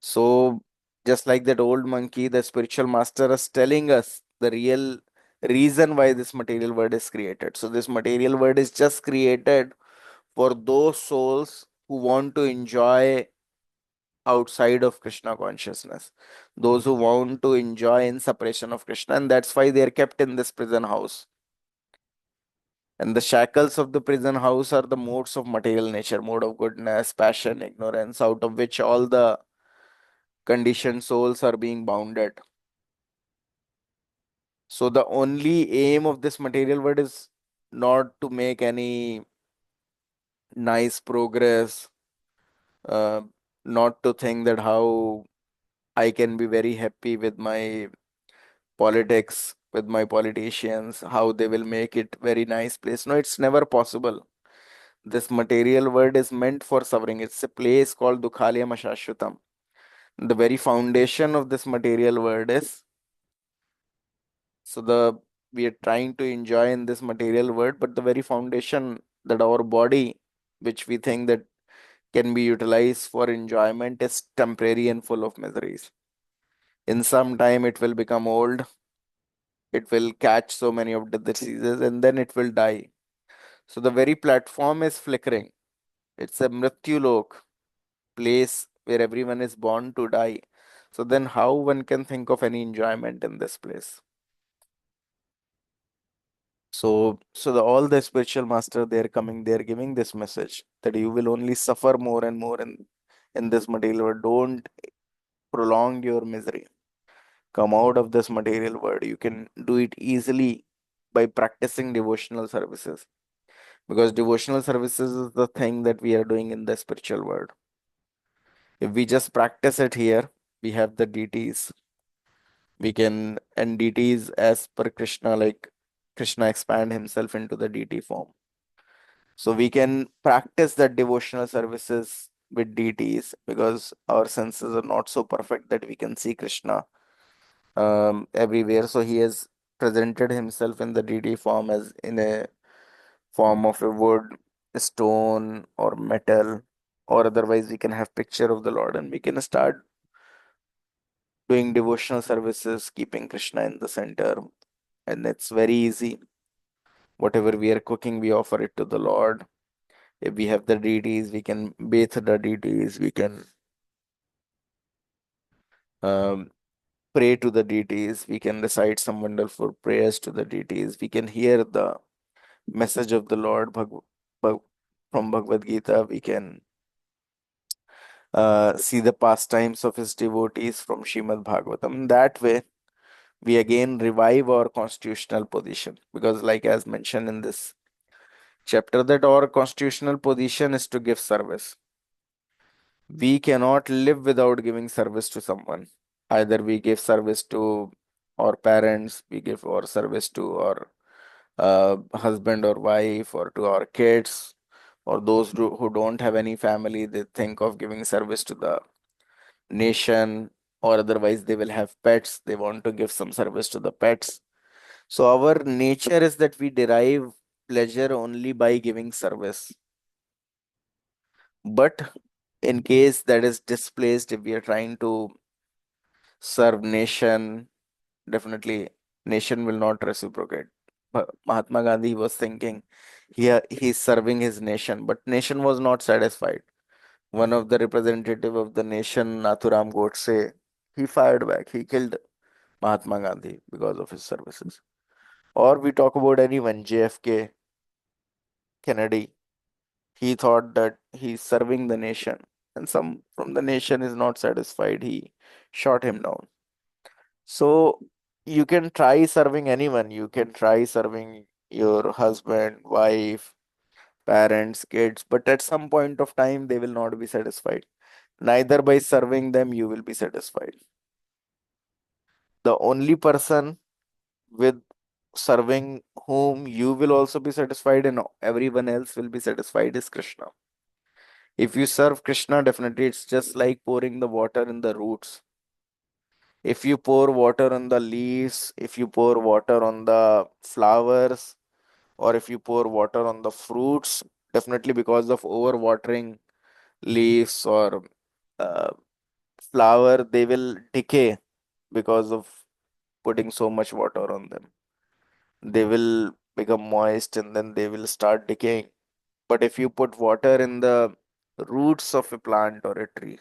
So, just like that old monkey, the spiritual master is telling us the real reason why this material world is created. So, this material world is just created for those souls who want to enjoy outside of Krishna consciousness, those who want to enjoy in separation of Krishna, and that's why they are kept in this prison house. And the shackles of the prison house are the modes of material nature, mode of goodness, passion, ignorance, out of which all the conditioned souls are being bounded. So the only aim of this material world is not to make any nice progress, uh, not to think that how I can be very happy with my politics, with my politicians, how they will make it very nice place. No, it's never possible. This material world is meant for suffering. It's a place called Dukhalayam Ashashvatam. The very foundation of this material world is so the we are trying to enjoy in this material world, but the very foundation that our body, which we think that can be utilized for enjoyment, is temporary and full of miseries. In some time, it will become old, it will catch so many of the diseases, and then it will die. So the very platform is flickering. It's a Mrityulok, place where everyone is born to die. So then, how one can think of any enjoyment in this place? All the spiritual master, they're coming, they're giving this message that you will only suffer more and more in this material world. Don't prolong your misery. Come out of this material world. You can do it easily by practicing devotional services. Because devotional services is the thing that we are doing in the spiritual world. If we just practice it here, we have the deities. We can, and deities as per Krishna, like Krishna expand himself into the deity form. So we can practice that devotional services with deities because our senses are not so perfect that we can see Krishna everywhere. So he has presented himself in the deity form as in a form of a wood, a stone, or metal, or otherwise we can have picture of the Lord and we can start doing devotional services, keeping Krishna in the center. And it's very easy. Whatever we are cooking, we offer it to the Lord. If we have the deities, we can bathe the deities, we can um, pray to the deities, we can recite some wonderful prayers to the deities, we can hear the message of the Lord Bhag- from Bhagavad Gita, we can see the pastimes of his devotees from Shrimad Bhagavatam. That way, we again revive our constitutional position because, like as mentioned in this chapter, that our constitutional position is to give service. We cannot live without giving service to someone. Either we give service to our parents, we give our service to our husband or wife, or to our kids, or those who don't have any family, they think of giving service to the nation, or otherwise they will have pets, they want to give some service to the pets. So, our nature is that we derive pleasure only by giving service. But in case that is displaced, if we are trying to serve nation, definitely nation will not reciprocate. Mahatma Gandhi was thinking he's serving his nation, but nation was not satisfied. One of the representative of the nation, Nathuram Godse, he fired back. He killed Mahatma Gandhi because of his services. Or we talk about anyone, JFK, Kennedy. He thought that he's serving the nation, and some from the nation is not satisfied. He shot him down. So you can try serving anyone. You can try serving your husband, wife, parents, kids, but at some point of time they will not be satisfied. Neither by serving them you will be satisfied. The only person with serving whom you will also be satisfied and everyone else will be satisfied is Krishna. If you serve Krishna, definitely it's just like pouring the water in the roots. If you pour water on the leaves, if you pour water on the flowers, or if you pour water on the fruits, definitely because of over watering leaves or uh, flower, they will decay because of putting so much water on them. They will become moist and then they will start decaying. But if you put water in the roots of a plant or a tree,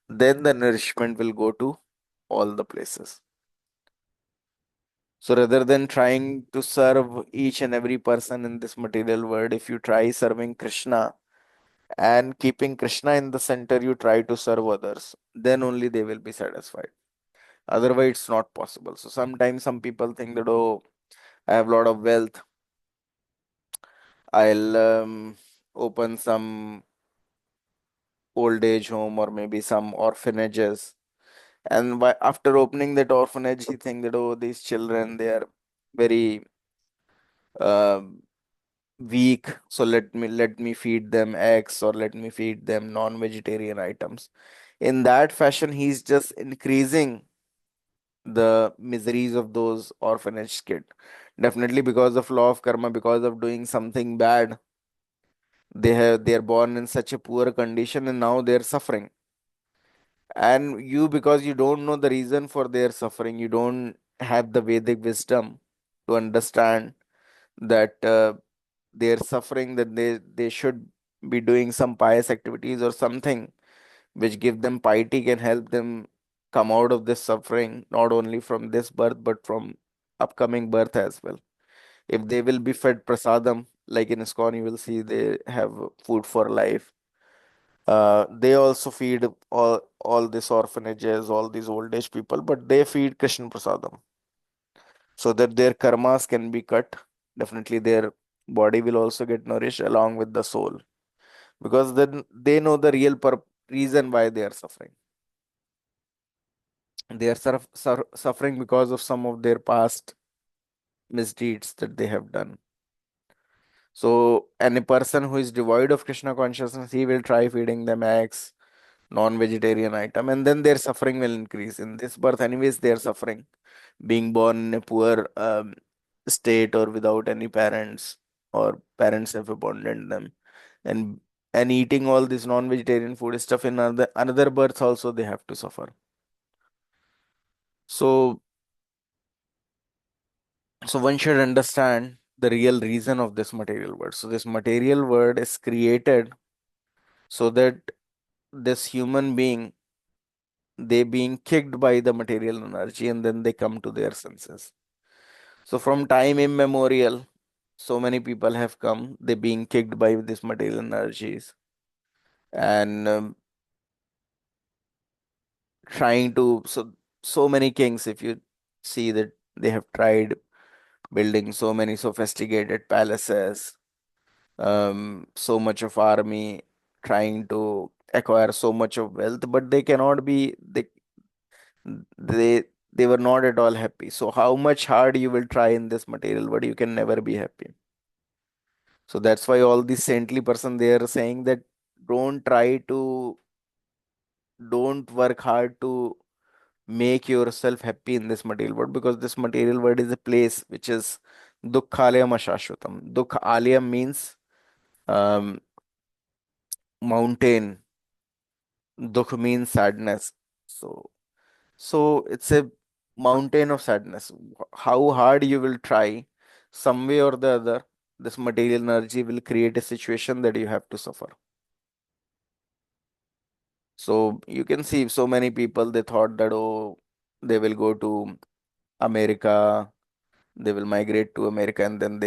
then the nourishment will go to all the places. So rather than trying to serve each and every person in this material world, if you try serving Krishna and keeping Krishna in the center, you try to serve others, then only they will be satisfied. Otherwise, it's not possible. So sometimes some people think that, oh, I have a lot of wealth. I'll open some old age home or maybe some orphanages. And after opening that orphanage, he think that, oh, these children, they are very uh, weak. So let me feed them eggs or let me feed them non-vegetarian items. In that fashion, he's just increasing the miseries of those orphanage kid. Definitely because of law of karma, because of doing something bad, they're born in such a poor condition and now they're suffering. And you, because you don't know the reason for their suffering, you don't have the Vedic wisdom to understand that they're suffering, that they should be doing some pious activities or something which give them piety, can help them come out of this suffering, not only from this birth but from upcoming birth as well. If they will be fed prasadam, like in ISKCON, you will see they have food for life. They also feed all these orphanages, all these old age people, but they feed Krishna prasadam so that their karmas can be cut. Definitely, their body will also get nourished along with the soul because then they know the real reason why they are suffering. They are suffering because of some of their past misdeeds that they have done. So, any person who is devoid of Krishna consciousness, he will try feeding them eggs, non-vegetarian item, and then their suffering will increase. In this birth, anyways, they are suffering, being born in a poor state or without any parents, or parents have abandoned them, and eating all this non-vegetarian food stuff in another birth also they have to suffer. So, one should understand the real reason of this material world. So this material world is created so that this human being, they being kicked by the material energy, and then they come to their senses. So from time immemorial, so many people have come, they being kicked by this material energies, and trying to, so many kings, if you see that, they have tried building so many sophisticated palaces, so much of army, trying to acquire so much of wealth, but they cannot be, they they were not at all happy. So how much hard you will try in this material, but you can never be happy. So that's why all these saintly person, they are saying that don't try to, don't work hard to make yourself happy in this material world, because this material world is a place which is dukkhalayam ashashvatam. Dukhalayam means um, mountain. Dukh means sadness. So it's a mountain of sadness. How hard you will try, some way or the other, this material energy will create a situation that you have to suffer. So you can see so many people, they thought that, oh, they will go to America, they will migrate to America, and then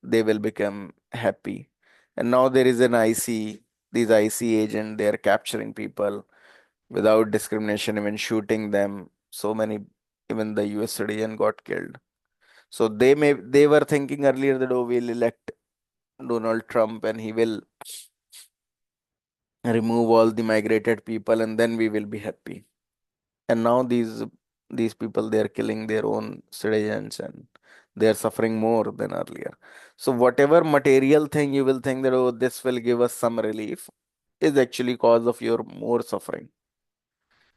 they will become happy. And now there is an IC, these IC agent, they are capturing people without discrimination, even shooting them. So many, even the US citizen got killed. So they were thinking earlier that, oh, we'll elect Donald Trump and he will remove all the migrated people, and then we will be happy. And now these people, they are killing their own citizens, and they are suffering more than earlier. So whatever material thing you will think that, oh, this will give us some relief, is actually cause of your more suffering.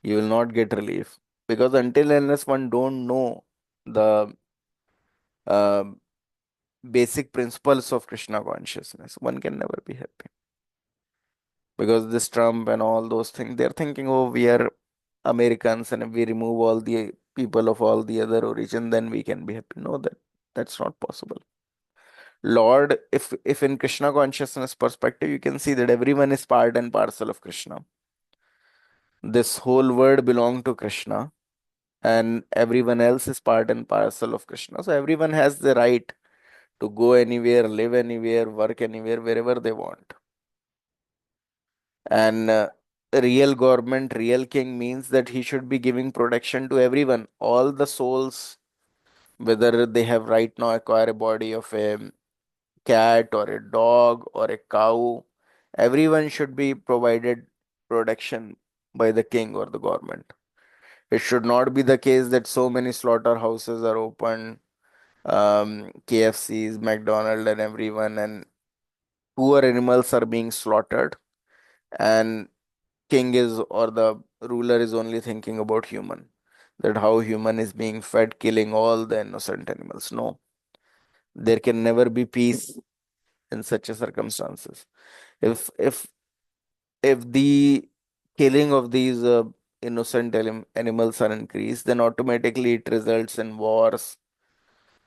You will not get relief, because until unless one don't know the uh, basic principles of Krishna consciousness, one can never be happy. Because this Trump and all those things, they're thinking, oh, we are Americans, and if we remove all the people of all the other origin, then we can be happy. No, that's not possible. Lord, if in Krishna consciousness perspective, you can see that everyone is part and parcel of Krishna. This whole world belong to Krishna, and everyone else is part and parcel of Krishna. So everyone has the right to go anywhere, live anywhere, work anywhere, wherever they want. And real government, real king means that he should be giving protection to everyone, all the souls, whether they have right now acquired a body of a cat or a dog or a cow. Everyone should be provided protection by the king or the government. It should not be the case that so many slaughterhouses are open, KFCs, McDonald, and everyone, and poor animals are being slaughtered, and king is, or the ruler is only thinking about human, that how human is being fed, killing all the innocent animals. No, there can never be peace in such a circumstances. If if if the killing of these innocent animals are increased, then automatically it results in wars,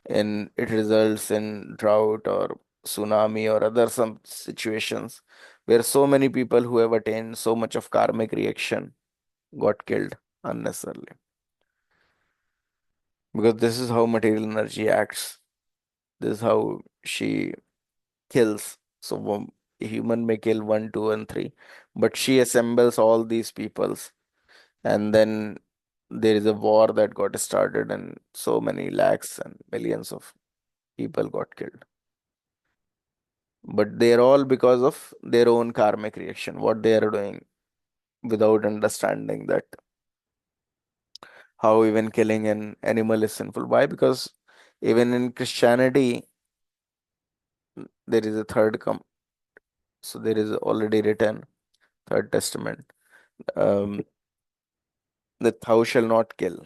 and it results in drought or tsunami or other some situations where so many people who have attained so much of karmic reaction got killed unnecessarily. Because this is how material energy acts. This is how she kills. So a human may kill one, two, and three, but she assembles all these peoples, and then there is a war that got started, and so many lakhs and millions of people got killed. But they're all because of their own karmic reaction, what they are doing, without understanding that how even killing an animal is sinful. Why? Because even in Christianity, there is a third so there is already written third testament, um, that thou shall not kill,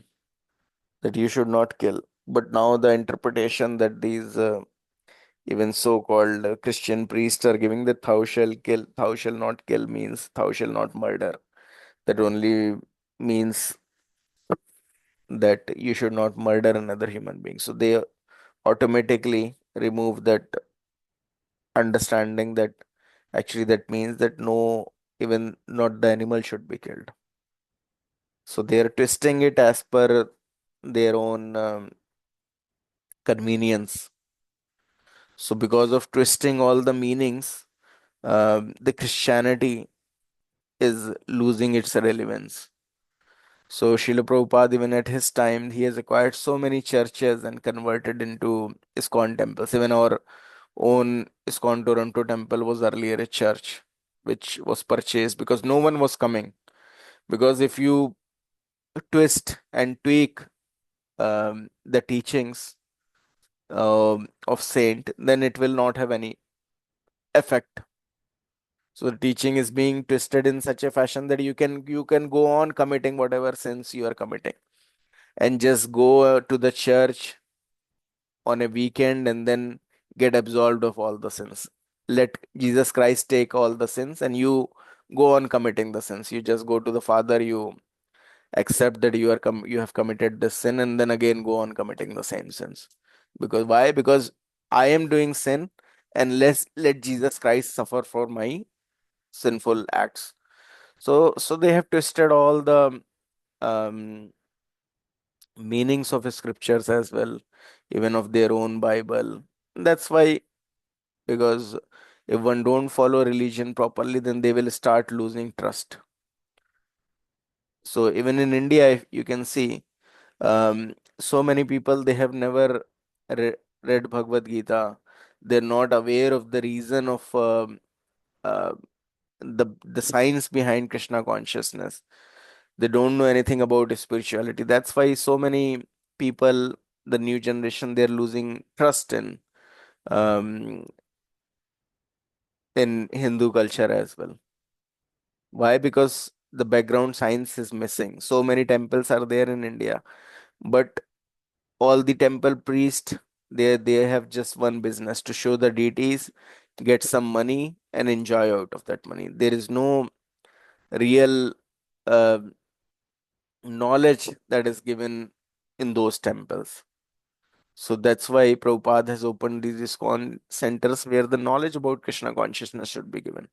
that you should not kill. But now the interpretation that these even so-called Christian priests are giving, that thou shall kill, thou shall not kill means thou shall not murder. That only means that you should not murder another human being. So they automatically remove that understanding, that actually that means that no, even not the animal should be killed. So they are twisting it as per their own convenience. So because of twisting all the meanings, the Christianity is losing its relevance. So Srila Prabhupada, even at his time, he has acquired so many churches and converted into ISKCON temples. Even our own ISKCON Toronto temple was earlier a church, which was purchased because no one was coming. Because if you twist and tweak the teachings of saint, then it will not have any effect. So the teaching is being twisted in such a fashion that you can go on committing whatever sins you are committing, and just go to the church on a weekend and then get absolved of all the sins. Let Jesus Christ take all the sins, and you go on committing the sins. You just go to the Father, you accept that you have committed this sin, and then again go on committing the same sins. Because why? Because I am doing sin, and let Jesus Christ suffer for my sinful acts. So they have twisted all the um, meanings of scriptures as well, even of their own Bible. That's why, because if one don't follow religion properly, then they will start losing trust. So even in India, if you can see, so many people, they have never read Bhagavad Gita. They're not aware of the reason of uh, the science behind Krishna consciousness. They don't know anything about spirituality. That's why so many people, the new generation, they're losing trust um, in Hindu culture as well. Why? Because the background science is missing. So many temples are there in India, but all the temple priests, they have just one business: to show the deities, get some money, and enjoy out of that money. There is no real uh, knowledge that is given in those temples. So that's why Prabhupada has opened these ISKCON centers where the knowledge about Krishna consciousness should be given.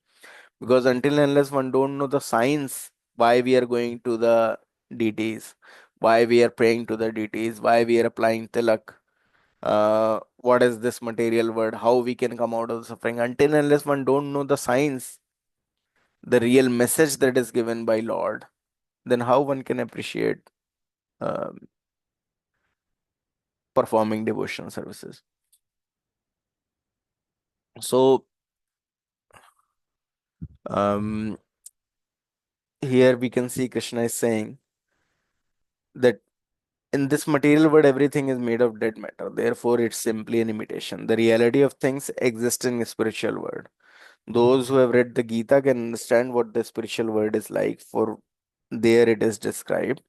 Because until and unless one don't know the science, why we are going to the deities, why we are praying to the deities, why we are applying tilak, what is this material world, how we can come out of the suffering. Until and unless one don't know the science, the real message that is given by Lord, then how one can appreciate um, performing devotional services. So um, here we can see Krishna is saying that in this material world, everything is made of dead matter. Therefore, it's simply an imitation. The reality of things exists in the spiritual world. Those who have read the Gita can understand what the spiritual world is like, for there it is described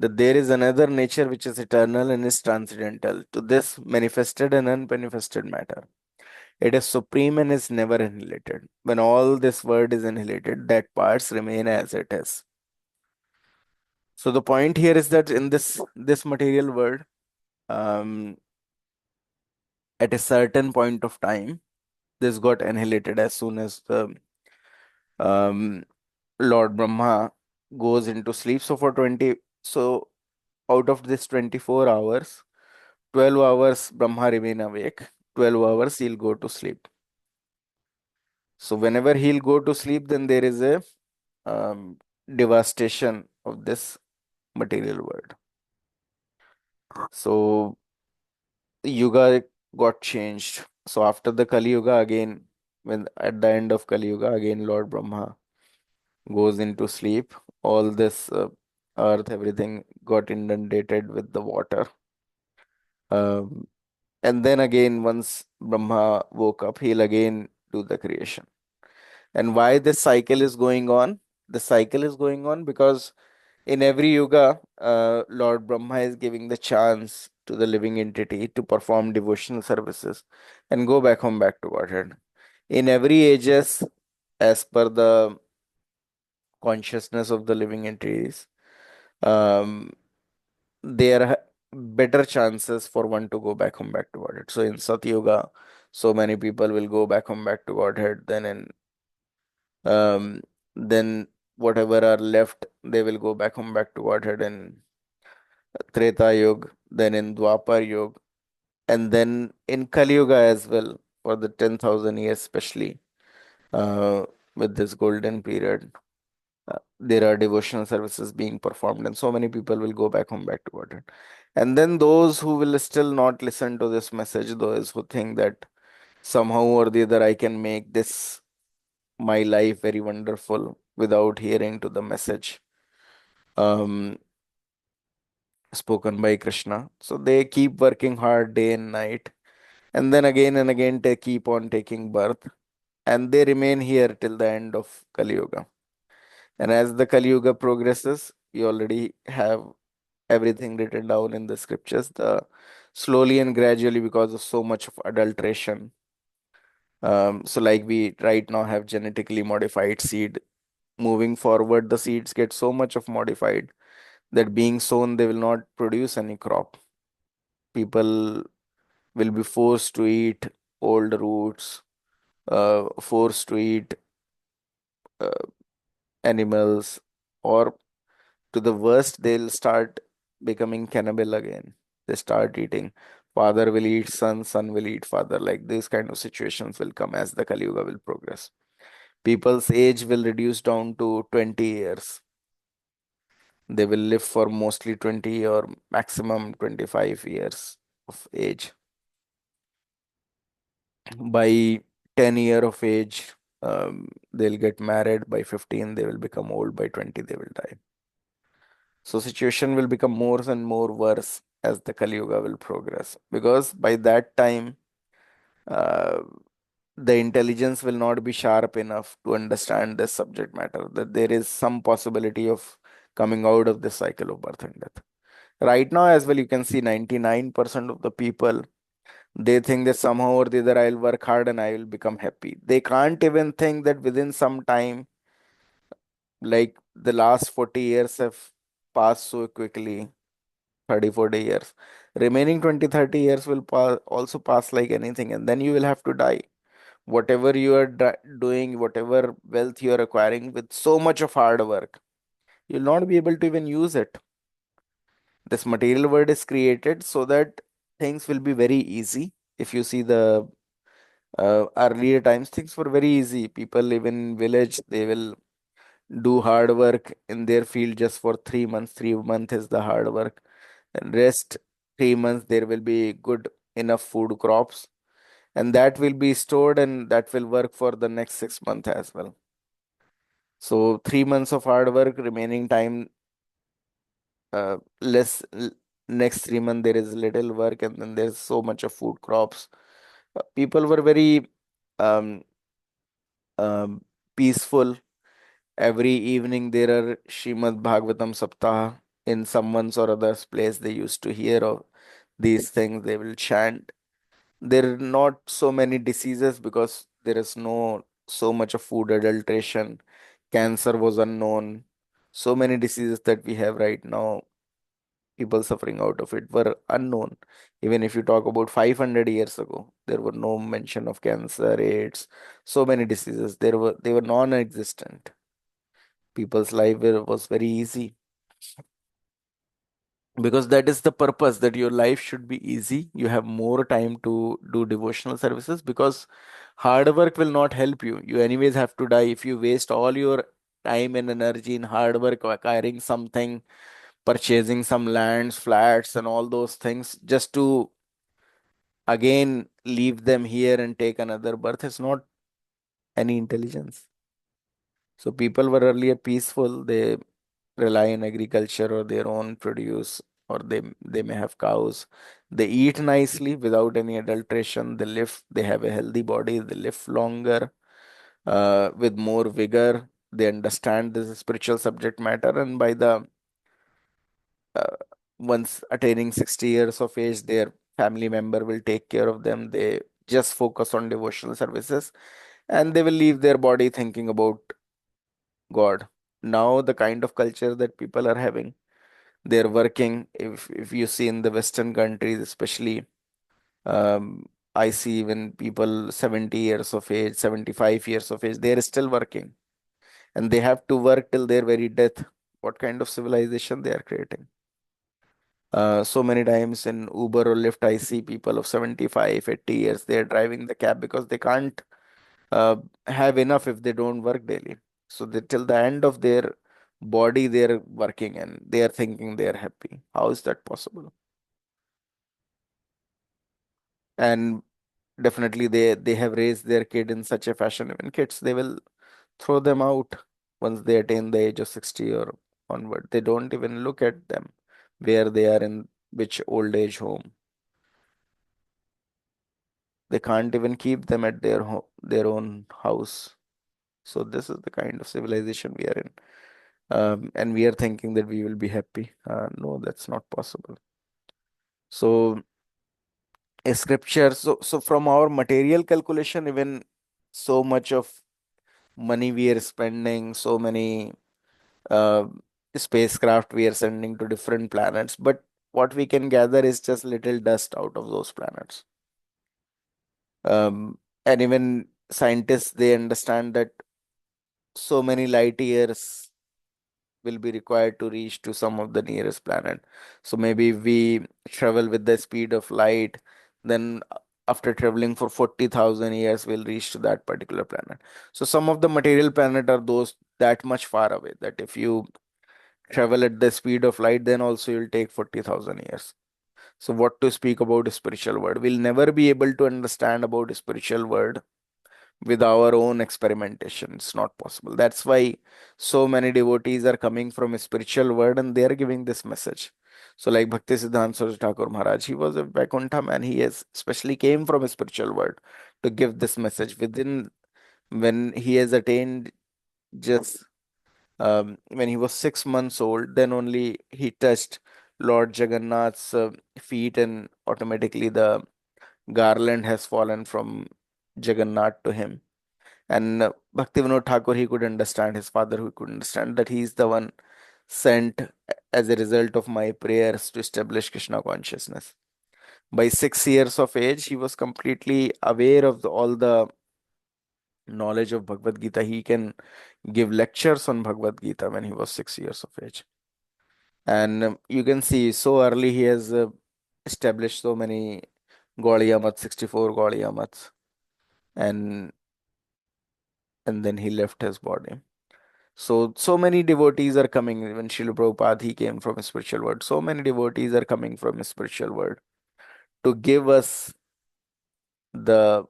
that there is another nature which is eternal and is transcendental to this manifested and unmanifested matter. It is supreme and is never annihilated. When all this world is annihilated, that parts remain as it is. So the point here is that in this material world, um, at a certain point of time, this got annihilated as soon as the um, Lord Brahma goes into sleep. So for 20, so out of this 24 hours, 12 hours Brahma remain awake, 12 hours he'll go to sleep. So whenever he'll go to sleep, then there is a um, devastation of this material world. So Yuga got changed. So after the Kali Yuga again, when at the end of Kali Yuga, again Lord Brahma goes into sleep. All this earth, everything got inundated with the water. Um, And then again, once Brahma woke up, he'll again do the creation. And why this cycle is going on? The cycle is going on because in every yuga, Lord Brahma is giving the chance to the living entity to perform devotional services and go back home, back to Godhead. In every ages, as per the consciousness of the living entities, um, there are better chances for one to go back home, back to Godhead. So in Satyuga, so many people will go back home, back to Godhead. Um, then whatever are left, they will go back home, back to Godhead in Treta Yuga, then in Dwapar Yuga, and then in Kali Yuga as well for the 10,000 years, especially uh, with this golden period. There are devotional services being performed, and so many people will go back home, back to Godhead. And then those who will still not listen to this message, those who think that somehow or the other I can make this my life very wonderful without hearing to the message um, spoken by Krishna. So they keep working hard day and night, and then again and again they keep on taking birth, and they remain here till the end of Kali Yuga. And as the Kali Yuga progresses, you already have everything written down in the scriptures. The slowly and gradually, because of so much of adulteration. So like we right now have genetically modified seed. Moving forward, the seeds get so much of modified that being sown, they will not produce any crop. People will be forced to eat old roots, forced to eat uh, animals, or to the worst, they'll start becoming cannibal again. They start eating. Father will eat son, son will eat father. Like these kind of situations will come as the Kali Yuga will progress. People's age will reduce down to 20 years. They will live for mostly 20 or maximum 25 years of age. By 10 year of age, they'll get married. By 15, they will become old. By 20, they will die. So situation will become more and more worse as the Kali Yuga will progress. Because by that time, uh, the intelligence will not be sharp enough to understand this subject matter, that there is some possibility of coming out of this cycle of birth and death. Right now, as well, you can see 99% of the people, they think that somehow or the other I'll work hard and I will become happy. They can't even think that within some time, like the last 40 years have passed so quickly, 30, 40 years. Remaining 20, 30 years will also pass like anything, and then you will have to die. Whatever you are doing, whatever wealth you are acquiring with so much of hard work, you'll not be able to even use it. This material world is created so that things will be very easy. If you see the earlier times, things were very easy. People live in village, they will do hard work in their field just for 3 months. 3 months is the hard work. And rest 3 months, there will be good enough food crops, and that will be stored and that will work for the next 6 months as well. So 3 months of hard work, remaining time less. Next 3 months there is little work, and then there's so much of food crops. People were very um, um, peaceful. Every evening there are Shrimad Bhagavatam Saptah in someone's or other's place. They used to hear of these things. They will chant. There are not so many diseases because there is no so much of food adulteration. Cancer was unknown. So many diseases that we have right now, people suffering out of it were unknown. Even if you talk about 500 years ago, there were no mention of cancer, AIDS, so many diseases. They were non-existent. People's was very easy because that is the purpose, that your life should be easy. You have more time to do devotional services because hard work will not help you. You anyways have to die. If you waste all your time and energy in hard work acquiring something, purchasing some lands, flats, and all those things just to again leave them here and take another birth, is not any intelligence. So people were earlier peaceful. They rely on agriculture or their own produce or they may have cows. They eat nicely without any adulteration. They live, they have a healthy body, they live longer, with more vigor. They understand this spiritual subject matter, and by the uh, once attaining 60 years of age, their family member will take care of them. They just focus on devotional services, and they will leave their body thinking about God. Now, the kind of culture that people are having, they're working. If you see in the Western countries, especially, I see even people 70 years of age, 75 years of age, they're still working, and they have to work till their very death. What kind of civilization they are creating? So many times in Uber or Lyft, I see people of 75, 80 years, they're driving the cab because they can't uh, have enough if they don't work daily. So they, till the end of their body, they're working and they are thinking they are happy. How is that possible? And definitely they have raised their kid in such a fashion. Even kids, they will throw them out once they attain the age of 60 or onward. They don't even look at them where they are in which old age home. They can't even keep them at their own house. So this is the kind of civilization we are in. And we are thinking that we will be happy. No, that's not possible. So a scripture. So from our material calculation, even so much of money we are spending, so many uh, spacecraft we are sending to different planets, but what we can gather is just little dust out of those planets. And even scientists, they understand that so many light years will be required to reach to some of the nearest planet. So maybe if we travel with the speed of light, then after traveling for 40,000 years, we'll reach to that particular planet. So some of the material planet are those that much far away that if you travel at the speed of light, then also you'll take 40,000 years. So what to speak about the spiritual world? We'll never be able to understand about the spiritual world with our own experimentation. It's not possible. That's why so many devotees are coming from a spiritual world and they are giving this message. So, like Bhakti Siddhanta Saraswati Thakur Maharaj, he was a Vaikuntha man. He has especially came from a spiritual world to give this message. Within when he has attained just when he was 6 months old, then only he touched Lord Jagannath's feet, and automatically the garland has fallen from Jagannath to him. And Bhaktivinoda Thakur, he could understand, his father, who could understand that he is the one sent as a result of my prayers to establish Krishna consciousness. By 6 years of age, he was completely aware of all the knowledge of Bhagavad Gita. He can give lectures on Bhagavad Gita when he was 6 years of age. And you can see so early he has established so many Gaudiya Math, 64 Gaudiya Maths, and then he left his body. So many devotees are coming. When Srila Prabhupada, he came from a spiritual world. So many devotees are coming from a spiritual world to give us the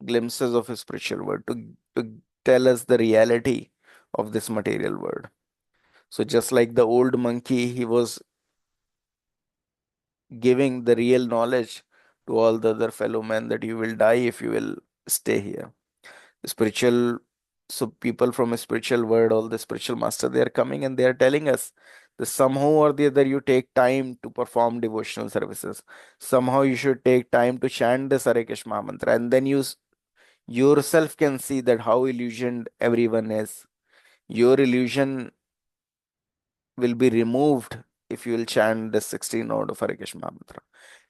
glimpses of a spiritual world, to tell us the reality of this material world. So just like the old monkey, he was giving the real knowledge to all the other fellow men that you will die if you will stay here. Spiritual, so people from a spiritual world, all the spiritual master, they are coming and they are telling us that somehow or the other you take time to perform devotional services. Somehow you should take time to chant the Hare Krishna mantra, and then yourself can see that how illusioned everyone is. Your illusion will be removed if you will chant the 16 note of Hare Krishna mantra.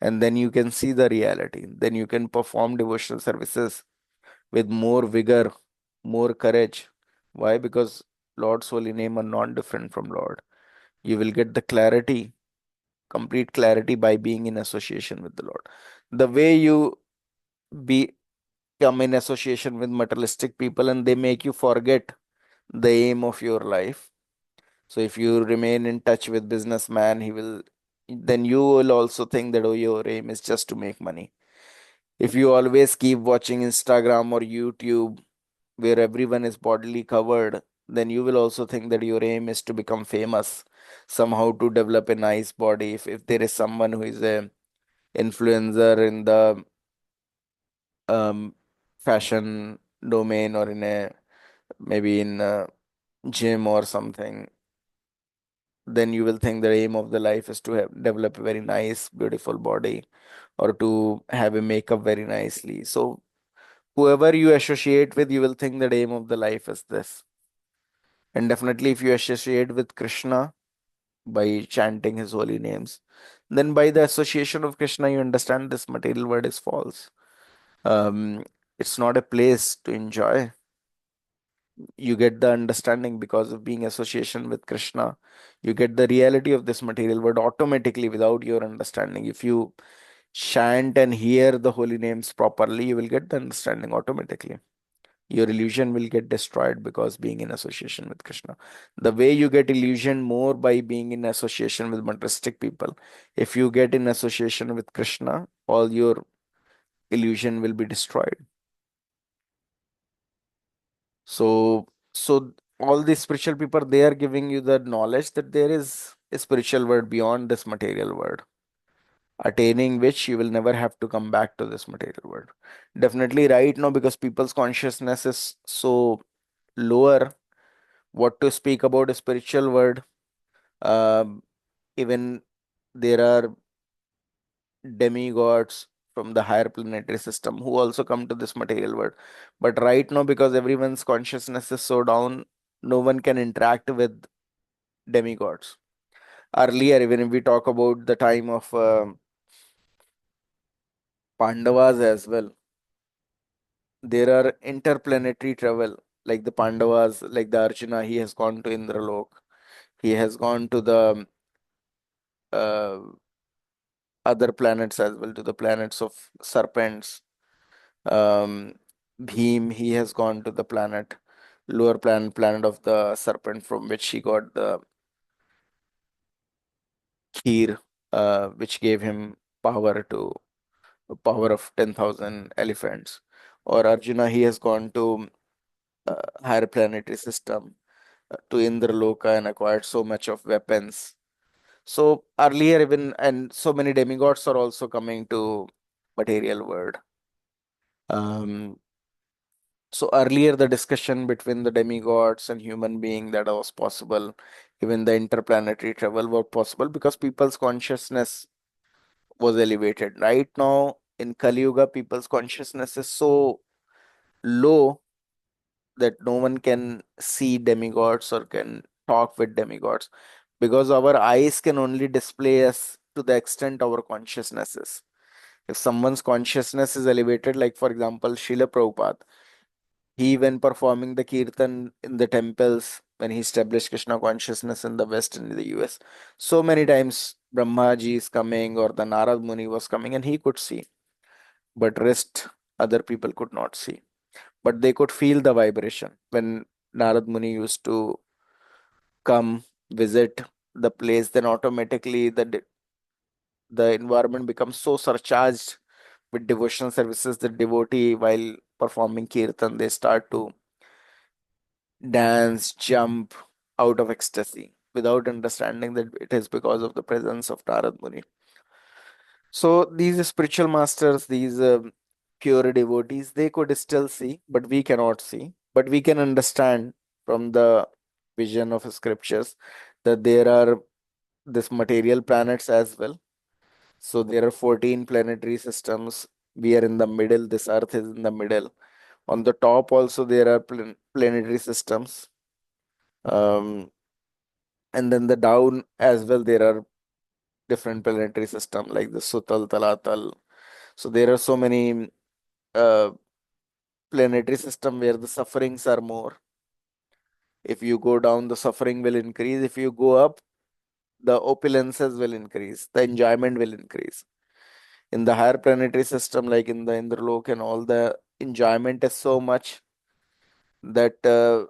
And then you can see the reality. Then you can perform devotional services with more vigor, more courage. Why? Because Lord's holy name are not different from Lord. You will get the clarity, complete clarity by being in association with the Lord. The way you be come in association with materialistic people and they make you forget the aim of your life. So if you remain in touch with businessman, he will then you will also think that, oh, your aim is just to make money. If you always keep watching Instagram or YouTube where everyone is bodily covered, then you will also think that your aim is to become famous, somehow to develop a nice body. If there is someone who is a influencer in the um, fashion domain, or in a maybe in a gym or something, then you will think the aim of the life is to develop a very nice, beautiful body, or to have a makeup very nicely. So whoever you associate with, you will think the aim of the life is this. And definitely, if you associate with Krishna by chanting his holy names, then by the association of Krishna, you understand this material world is false. Um, it's not a place to enjoy. You get the understanding because of being association with Krishna. You get the reality of this material world automatically without your understanding. If you chant and hear the holy names properly, you will get the understanding automatically. Your illusion will get destroyed because being in association with Krishna. The way you get illusion more by being in association with materialistic people. If you get in association with Krishna, all your illusion will be destroyed. So all these spiritual people, they are giving you the knowledge that there is a spiritual world beyond this material world, attaining which you will never have to come back to this material world. Definitely right now, because people's consciousness is so lower, what to speak about a spiritual world. Um, Even there are demigods from the higher planetary system who also come to this material world. But right now, because everyone's consciousness is so down, no one can interact with demigods. Earlier, even if we talk about the time of Pandavas as well, there are interplanetary travel. Like the Pandavas, like the Arjuna, he has gone to Indralok. He has gone to the uh, other planets as well, to the planets of serpents. Um, Bhim, he has gone to the planet of the serpent, from which he got the kheer, which gave him power of 10,000 elephants. Or Arjuna, he has gone to higher planetary system, to Indraloka, and acquired so much of weapons. So earlier, even, and so many demigods are also coming to material world. Um, so earlier, the discussion between the demigods and human being, that was possible. Even the interplanetary travel was possible because people's consciousness was elevated. Right now, in Kali Yuga, people's consciousness is so low that no one can see demigods or can talk with demigods, because our eyes can only display us to the extent our consciousness is. If someone's consciousness is elevated, like for example, Srila Prabhupada, he, when performing the kirtan in the temples, when he established Krishna consciousness in the West and in the US, so many times Brahma ji is coming or the Narad Muni was coming and he could see, but rest other people could not see. But they could feel the vibration when Narad Muni used to come visit the place. Then automatically the environment becomes so surcharged with devotional services. The devotee, while performing kirtan, they start to dance, jump out of ecstasy without understanding that it is because of the presence of Narad Muni. So these spiritual masters, these pure devotees, they could still see, but we cannot see. But we can understand from the vision of scriptures that there are this material planets as well. So there are 14 planetary systems. We are in the middle. This Earth is in the middle. On the top also there are planetary systems. Um, and then the down as well, there are different planetary system like the Sutal, Talatal. So there are so many uh, planetary system where the sufferings are more. If you go down, the suffering will increase. If you go up, the opulences will increase. The enjoyment will increase. In the higher planetary system, like in the Indralok and all, the enjoyment is so much that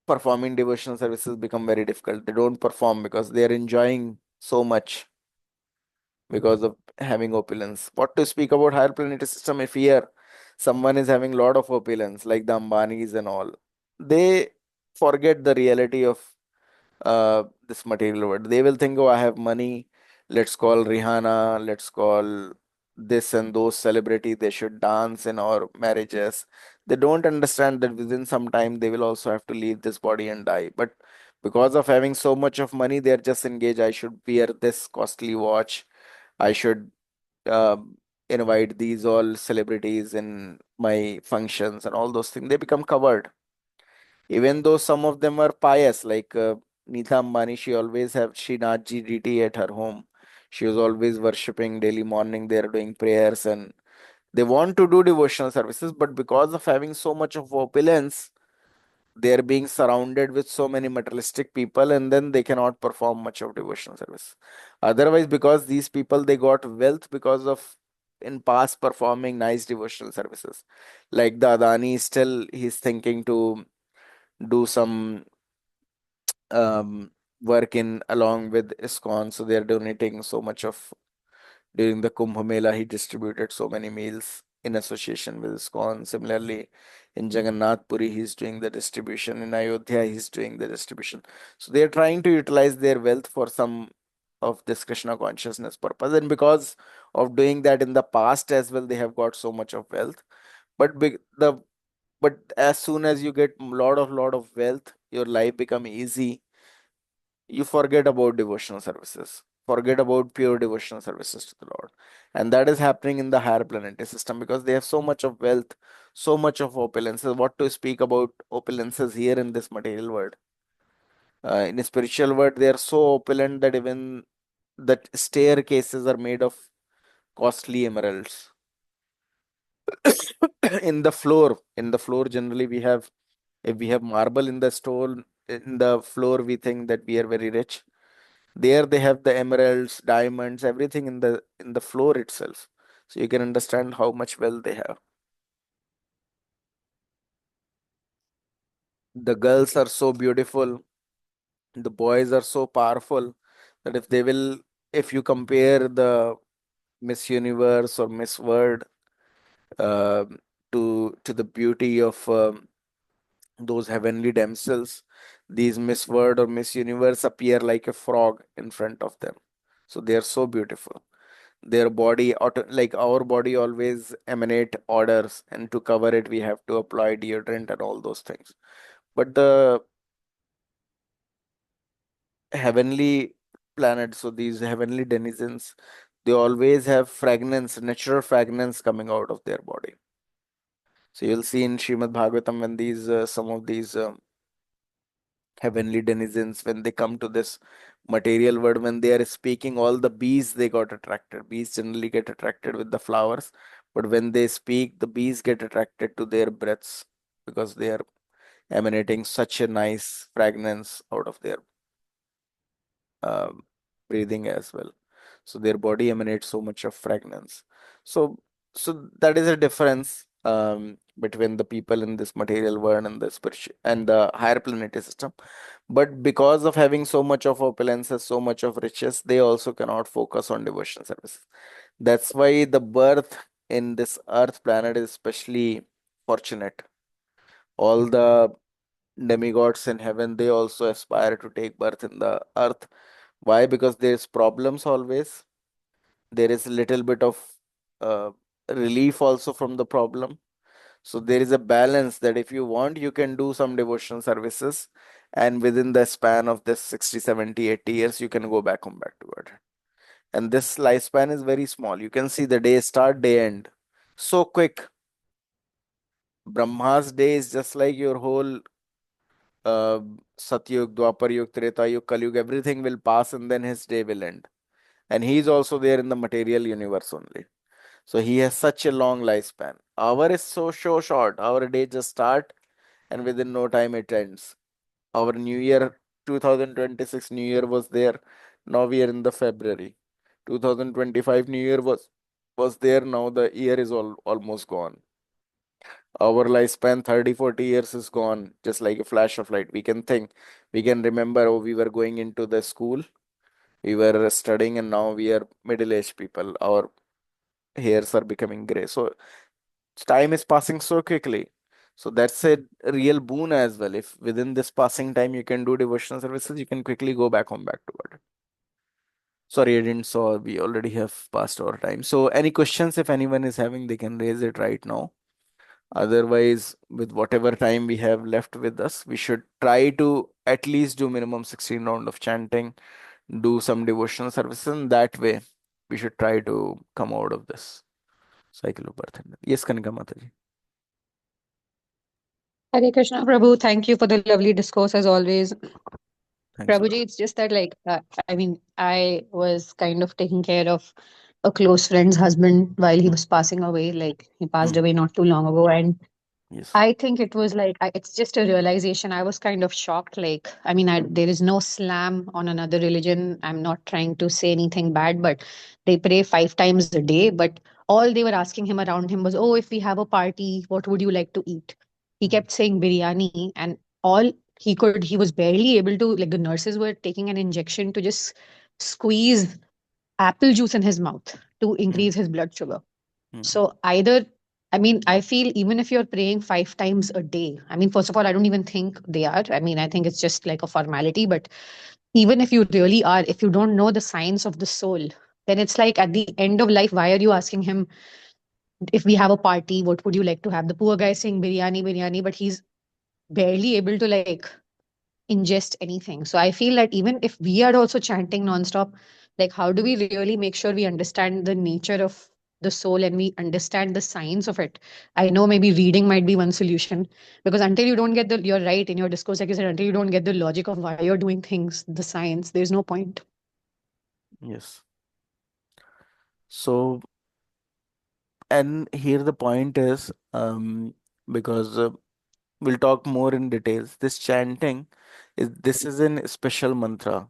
performing devotional services become very difficult. They don't perform because they are enjoying so much because of having opulence. What to speak about higher planetary system if here someone is having lot of opulence, like the Ambanis and all. They forget the reality of this material world. They will think, oh, I have money. Let's call Rihanna. Let's call this and those celebrity. They should dance in our marriages. They don't understand that within some time they will also have to leave this body and die. But because of having so much of money, they're just engaged. I should wear this costly watch. I should um, invite these all celebrities in my functions and all those things. They become covered, even though some of them are pious, like Neeta Ambani. She always have Srinath GDT at her home. She was always worshipping daily morning. They are doing prayers and they want to do devotional services, but because of having so much of opulence, they are being surrounded with so many materialistic people, and then they cannot perform much of devotional service. Otherwise, because these people they got wealth because of in past performing nice devotional services. Like the Adani, still he's thinking to do some work in along with ISKCON. So they are donating so much of during the Kumbh Mela. He distributed so many meals in association with ISKCON. Similarly, in Jagannath Puri, he's doing the distribution. In Ayodhya, he's doing the distribution. So they are trying to utilize their wealth for some of this Krishna consciousness purpose. And because of doing that in the past as well, they have got so much of wealth. But but as soon as you get lot of wealth, your life become easy, you forget about devotional services, forget about pure devotional services to the Lord. And that is happening in the higher planetary system because they have so much of wealth, so much of opulences. What to speak about opulences here in this material world? In a spiritual world, they are so opulent that even the staircases are made of costly emeralds. In the floor, generally we have, if we have marble in the stone, in the floor, we think that we are very rich. There they have the emeralds, diamonds, everything in the floor itself. So you can understand how much wealth they have. The girls are so beautiful, the boys are so powerful that if you compare the Miss Universe or Miss World uh, to the beauty of those heavenly damsels, these Miss World or Miss Universe appear like a frog in front of them. So they are so beautiful. Their body like our body always emanate odors, and to cover it we have to apply deodorant and all those things. But the heavenly planets, so these heavenly denizens, they always have fragrance, natural fragrance coming out of their body. So you'll see in Srimad Bhagavatam when these some of these heavenly denizens, when they come to this material world, when they are speaking, all the bees they got attracted. Bees generally get attracted with the flowers, but when they speak, the bees get attracted to their breaths because they are emanating such a nice fragrance out of their um, breathing as well. So their body emanates so much of fragrance. So so that is a difference between the people in this material world and the spiritual and the higher planetary system. But because of having so much of opulences, so much of riches, they also cannot focus on devotional services. That's why the birth in this Earth planet is especially fortunate. All the demigods in heaven, they also aspire to take birth in the earth. Why? Because there's problems always. There is a little bit of uh, relief also from the problem. So there is a balance that if you want, you can do some devotional services, and within the span of this 60, 70, 80 years, you can go back home back to God. And this lifespan is very small. You can see the day start, day end. So quick. Brahma's day is just like your whole uh, Satyug, Dwapar Yug, Treta Yug, Kali Yug, everything will pass and then his day will end. And he is also there in the material universe only. So he has such a long lifespan. Our is so short. Our day just start and within no time it ends. Our New Year 2026 New Year was there. Now we are in the February. 2025 New Year was there. Now the year is almost gone. Our lifespan 30, 40 years is gone, just like a flash of light. We can think, we can remember, oh, we were going into the school, we were studying, and now we are middle-aged people. Our hairs are becoming gray. So time is passing so quickly. So that's a real boon as well. If within this passing time you can do devotional services, you can quickly go back home back to it. Sorry, I didn't saw we already have passed our time. So any questions if anyone is having, they can raise it right now. Otherwise, with whatever time we have left with us, we should try to at least do minimum 16 round of chanting, do some devotional services, and that way we should try to come out of this cycle of birth and death. Yes, Kanika Mataji. Hare Krishna, Prabhu. Thank you for the lovely discourse as always. Thanks a lot. Prabhuji, it's just that, like, I mean, I was kind of taking care of a close friend's husband while he was passing away. Like, he passed Mm, away not too long ago. And yes. I think it was like, it's just a realization. I was kind of shocked. Like, I mean, there is no slam on another religion. I'm not trying to say anything bad, but they pray 5 times a day. But all they were asking him around him was, oh, if we have a party, what would you like to eat? He Mm, kept saying biryani, and all he was barely able to, like, the nurses were taking an injection to just squeeze apple juice in his mouth to mm, increase his blood sugar. mm, So either, I mean, I feel even if you're praying 5 times a day, I mean, first of all, I don't even think they are. I mean, I think it's just like a formality. But even if you really are, if you don't know the science of the soul, then it's like at the end of life, why are you asking him if we have a party, what would you like to have? The poor guy saying biryani, biryani, but he's barely able to like ingest anything. So I feel that even if we are also chanting nonstop, like how do we really make sure we understand the nature of the soul and we understand the science of it? I know maybe reading might be one solution, because until you don't get the, you're right in your discourse, like you said, until you don't get the logic of why you're doing things, the science, there's no point. yes. So, and here the point is, because we'll talk more in details. This chanting this is an special mantra.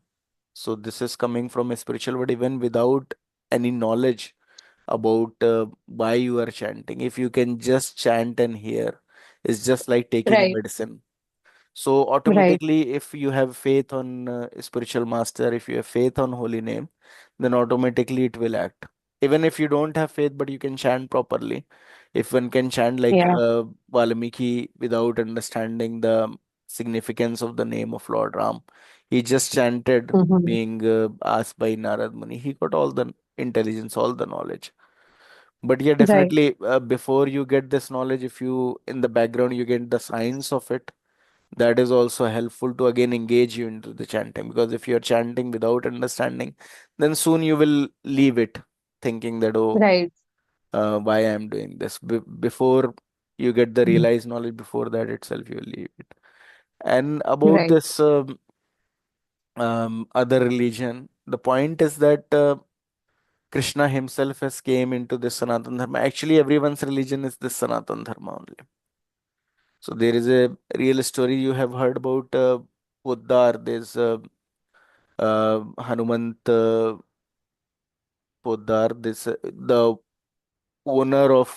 So this is coming from a spiritual, but even without any knowledge about why you are chanting, if you can just chant and hear, it's just like taking a Right, medicine. So right. automatically, if you have faith on spiritual master, if you have faith on holy name, then automatically it will act. Even if you don't have faith, but you can chant properly. If one can chant like Yeah. Valmiki without understanding the significance of the name of Lord Ram, he just chanted Hmm. being asked by Narad Muni. He got all the intelligence, all the knowledge. But yeah, Right. definitely, before you get this knowledge, if you in the background you get the science of it, that is also helpful to again engage you into the chanting, because if you're chanting without understanding, then soon you will leave it thinking that, oh, Right. why I'm doing this. Before you get the Mhm. realized knowledge, before that itself you will leave it. And about Right. this other religion, the point is that Krishna himself has came into this Sanatan Dharma. Actually, everyone's religion is this Sanatan Dharma only. So there is a real story you have heard about Poddar. There's Hanumant Poddar. This the owner of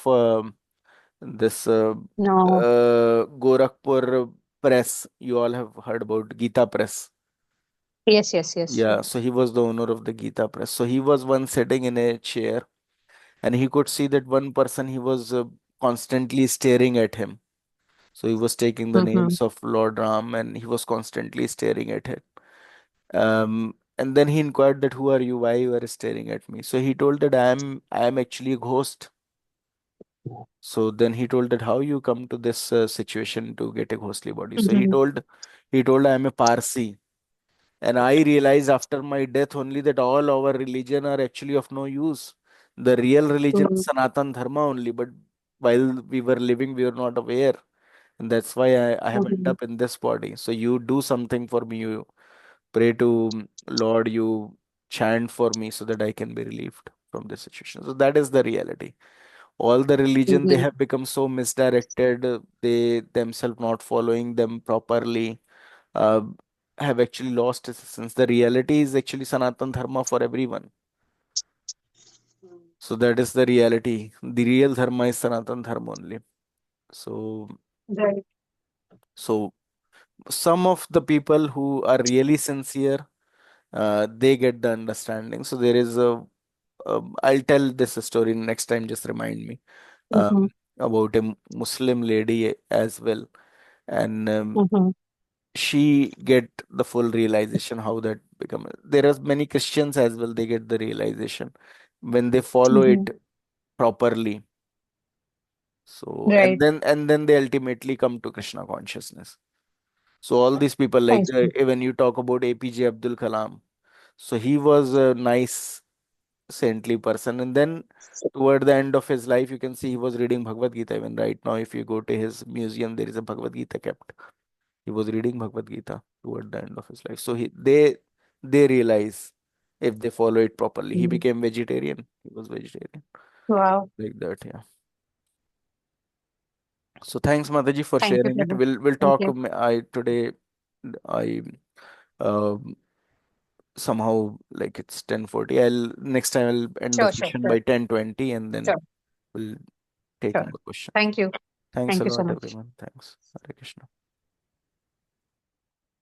this No. Gorakhpur press. You all have heard about Gita Press. Yes, yes, yes. Yeah, so he was the owner of the Gita Press. So he was once sitting in a chair, and he could see that one person he was constantly staring at him. So he was taking the Hmm. names of Lord Ram, and he was constantly staring at him. And then he inquired that who are you? Why you are staring at me? So he told that I am actually a ghost. So then he told that how you come to this situation to get a ghostly body. So he Hmm. told I am a Parsi. And I realized after my death only that all our religion are actually of no use. The real religion is Sanatan Dharma only, but while we were living, we were not aware. And that's why I have ended Hmm. up in this body. So you do something for me. You pray to Lord, you chant for me so that I can be relieved from this situation. So that is the reality. All the religion they Indeed. have become so misdirected, they themselves not following them properly, uh, have actually lost its essence. The reality is actually Sanatan Dharma for everyone. So that is the reality. The real Dharma is Sanatan Dharma only. So Right. so some of the people who are really sincere, they get the understanding. So there is a I'll tell this story next time. Just remind me. Um, Hmm. about a Muslim lady as well, and Mm-hmm. she get the full realization how that become. There are many Christians as well. They get the realization when they follow Mm-hmm. it properly. So Right. and then they ultimately come to Krishna consciousness. So all these people I like see. when you talk about APJ Abdul Kalam, so he was a nice saintly person, and then toward the end of his life, you can see he was reading Bhagavad Gita. Even right now, if you go to his museum, there is a Bhagavad Gita kept. He was reading Bhagavad Gita toward the end of his life. So they realize if they follow it properly. He Mm. became vegetarian. He was vegetarian Wow. like that. Yeah. So thanks, Mataji, for Thank you, sharing it. Prabhu. We'll Thank talk. you. I today I um somehow like it's 10:40. I'll next time I'll end the Sure, sure, session sure, by 10:20, and then sure, we'll take sure. more questions. Thank you. Thanks a Thank you so lot, much. everyone. Thanks. Hare Krishna.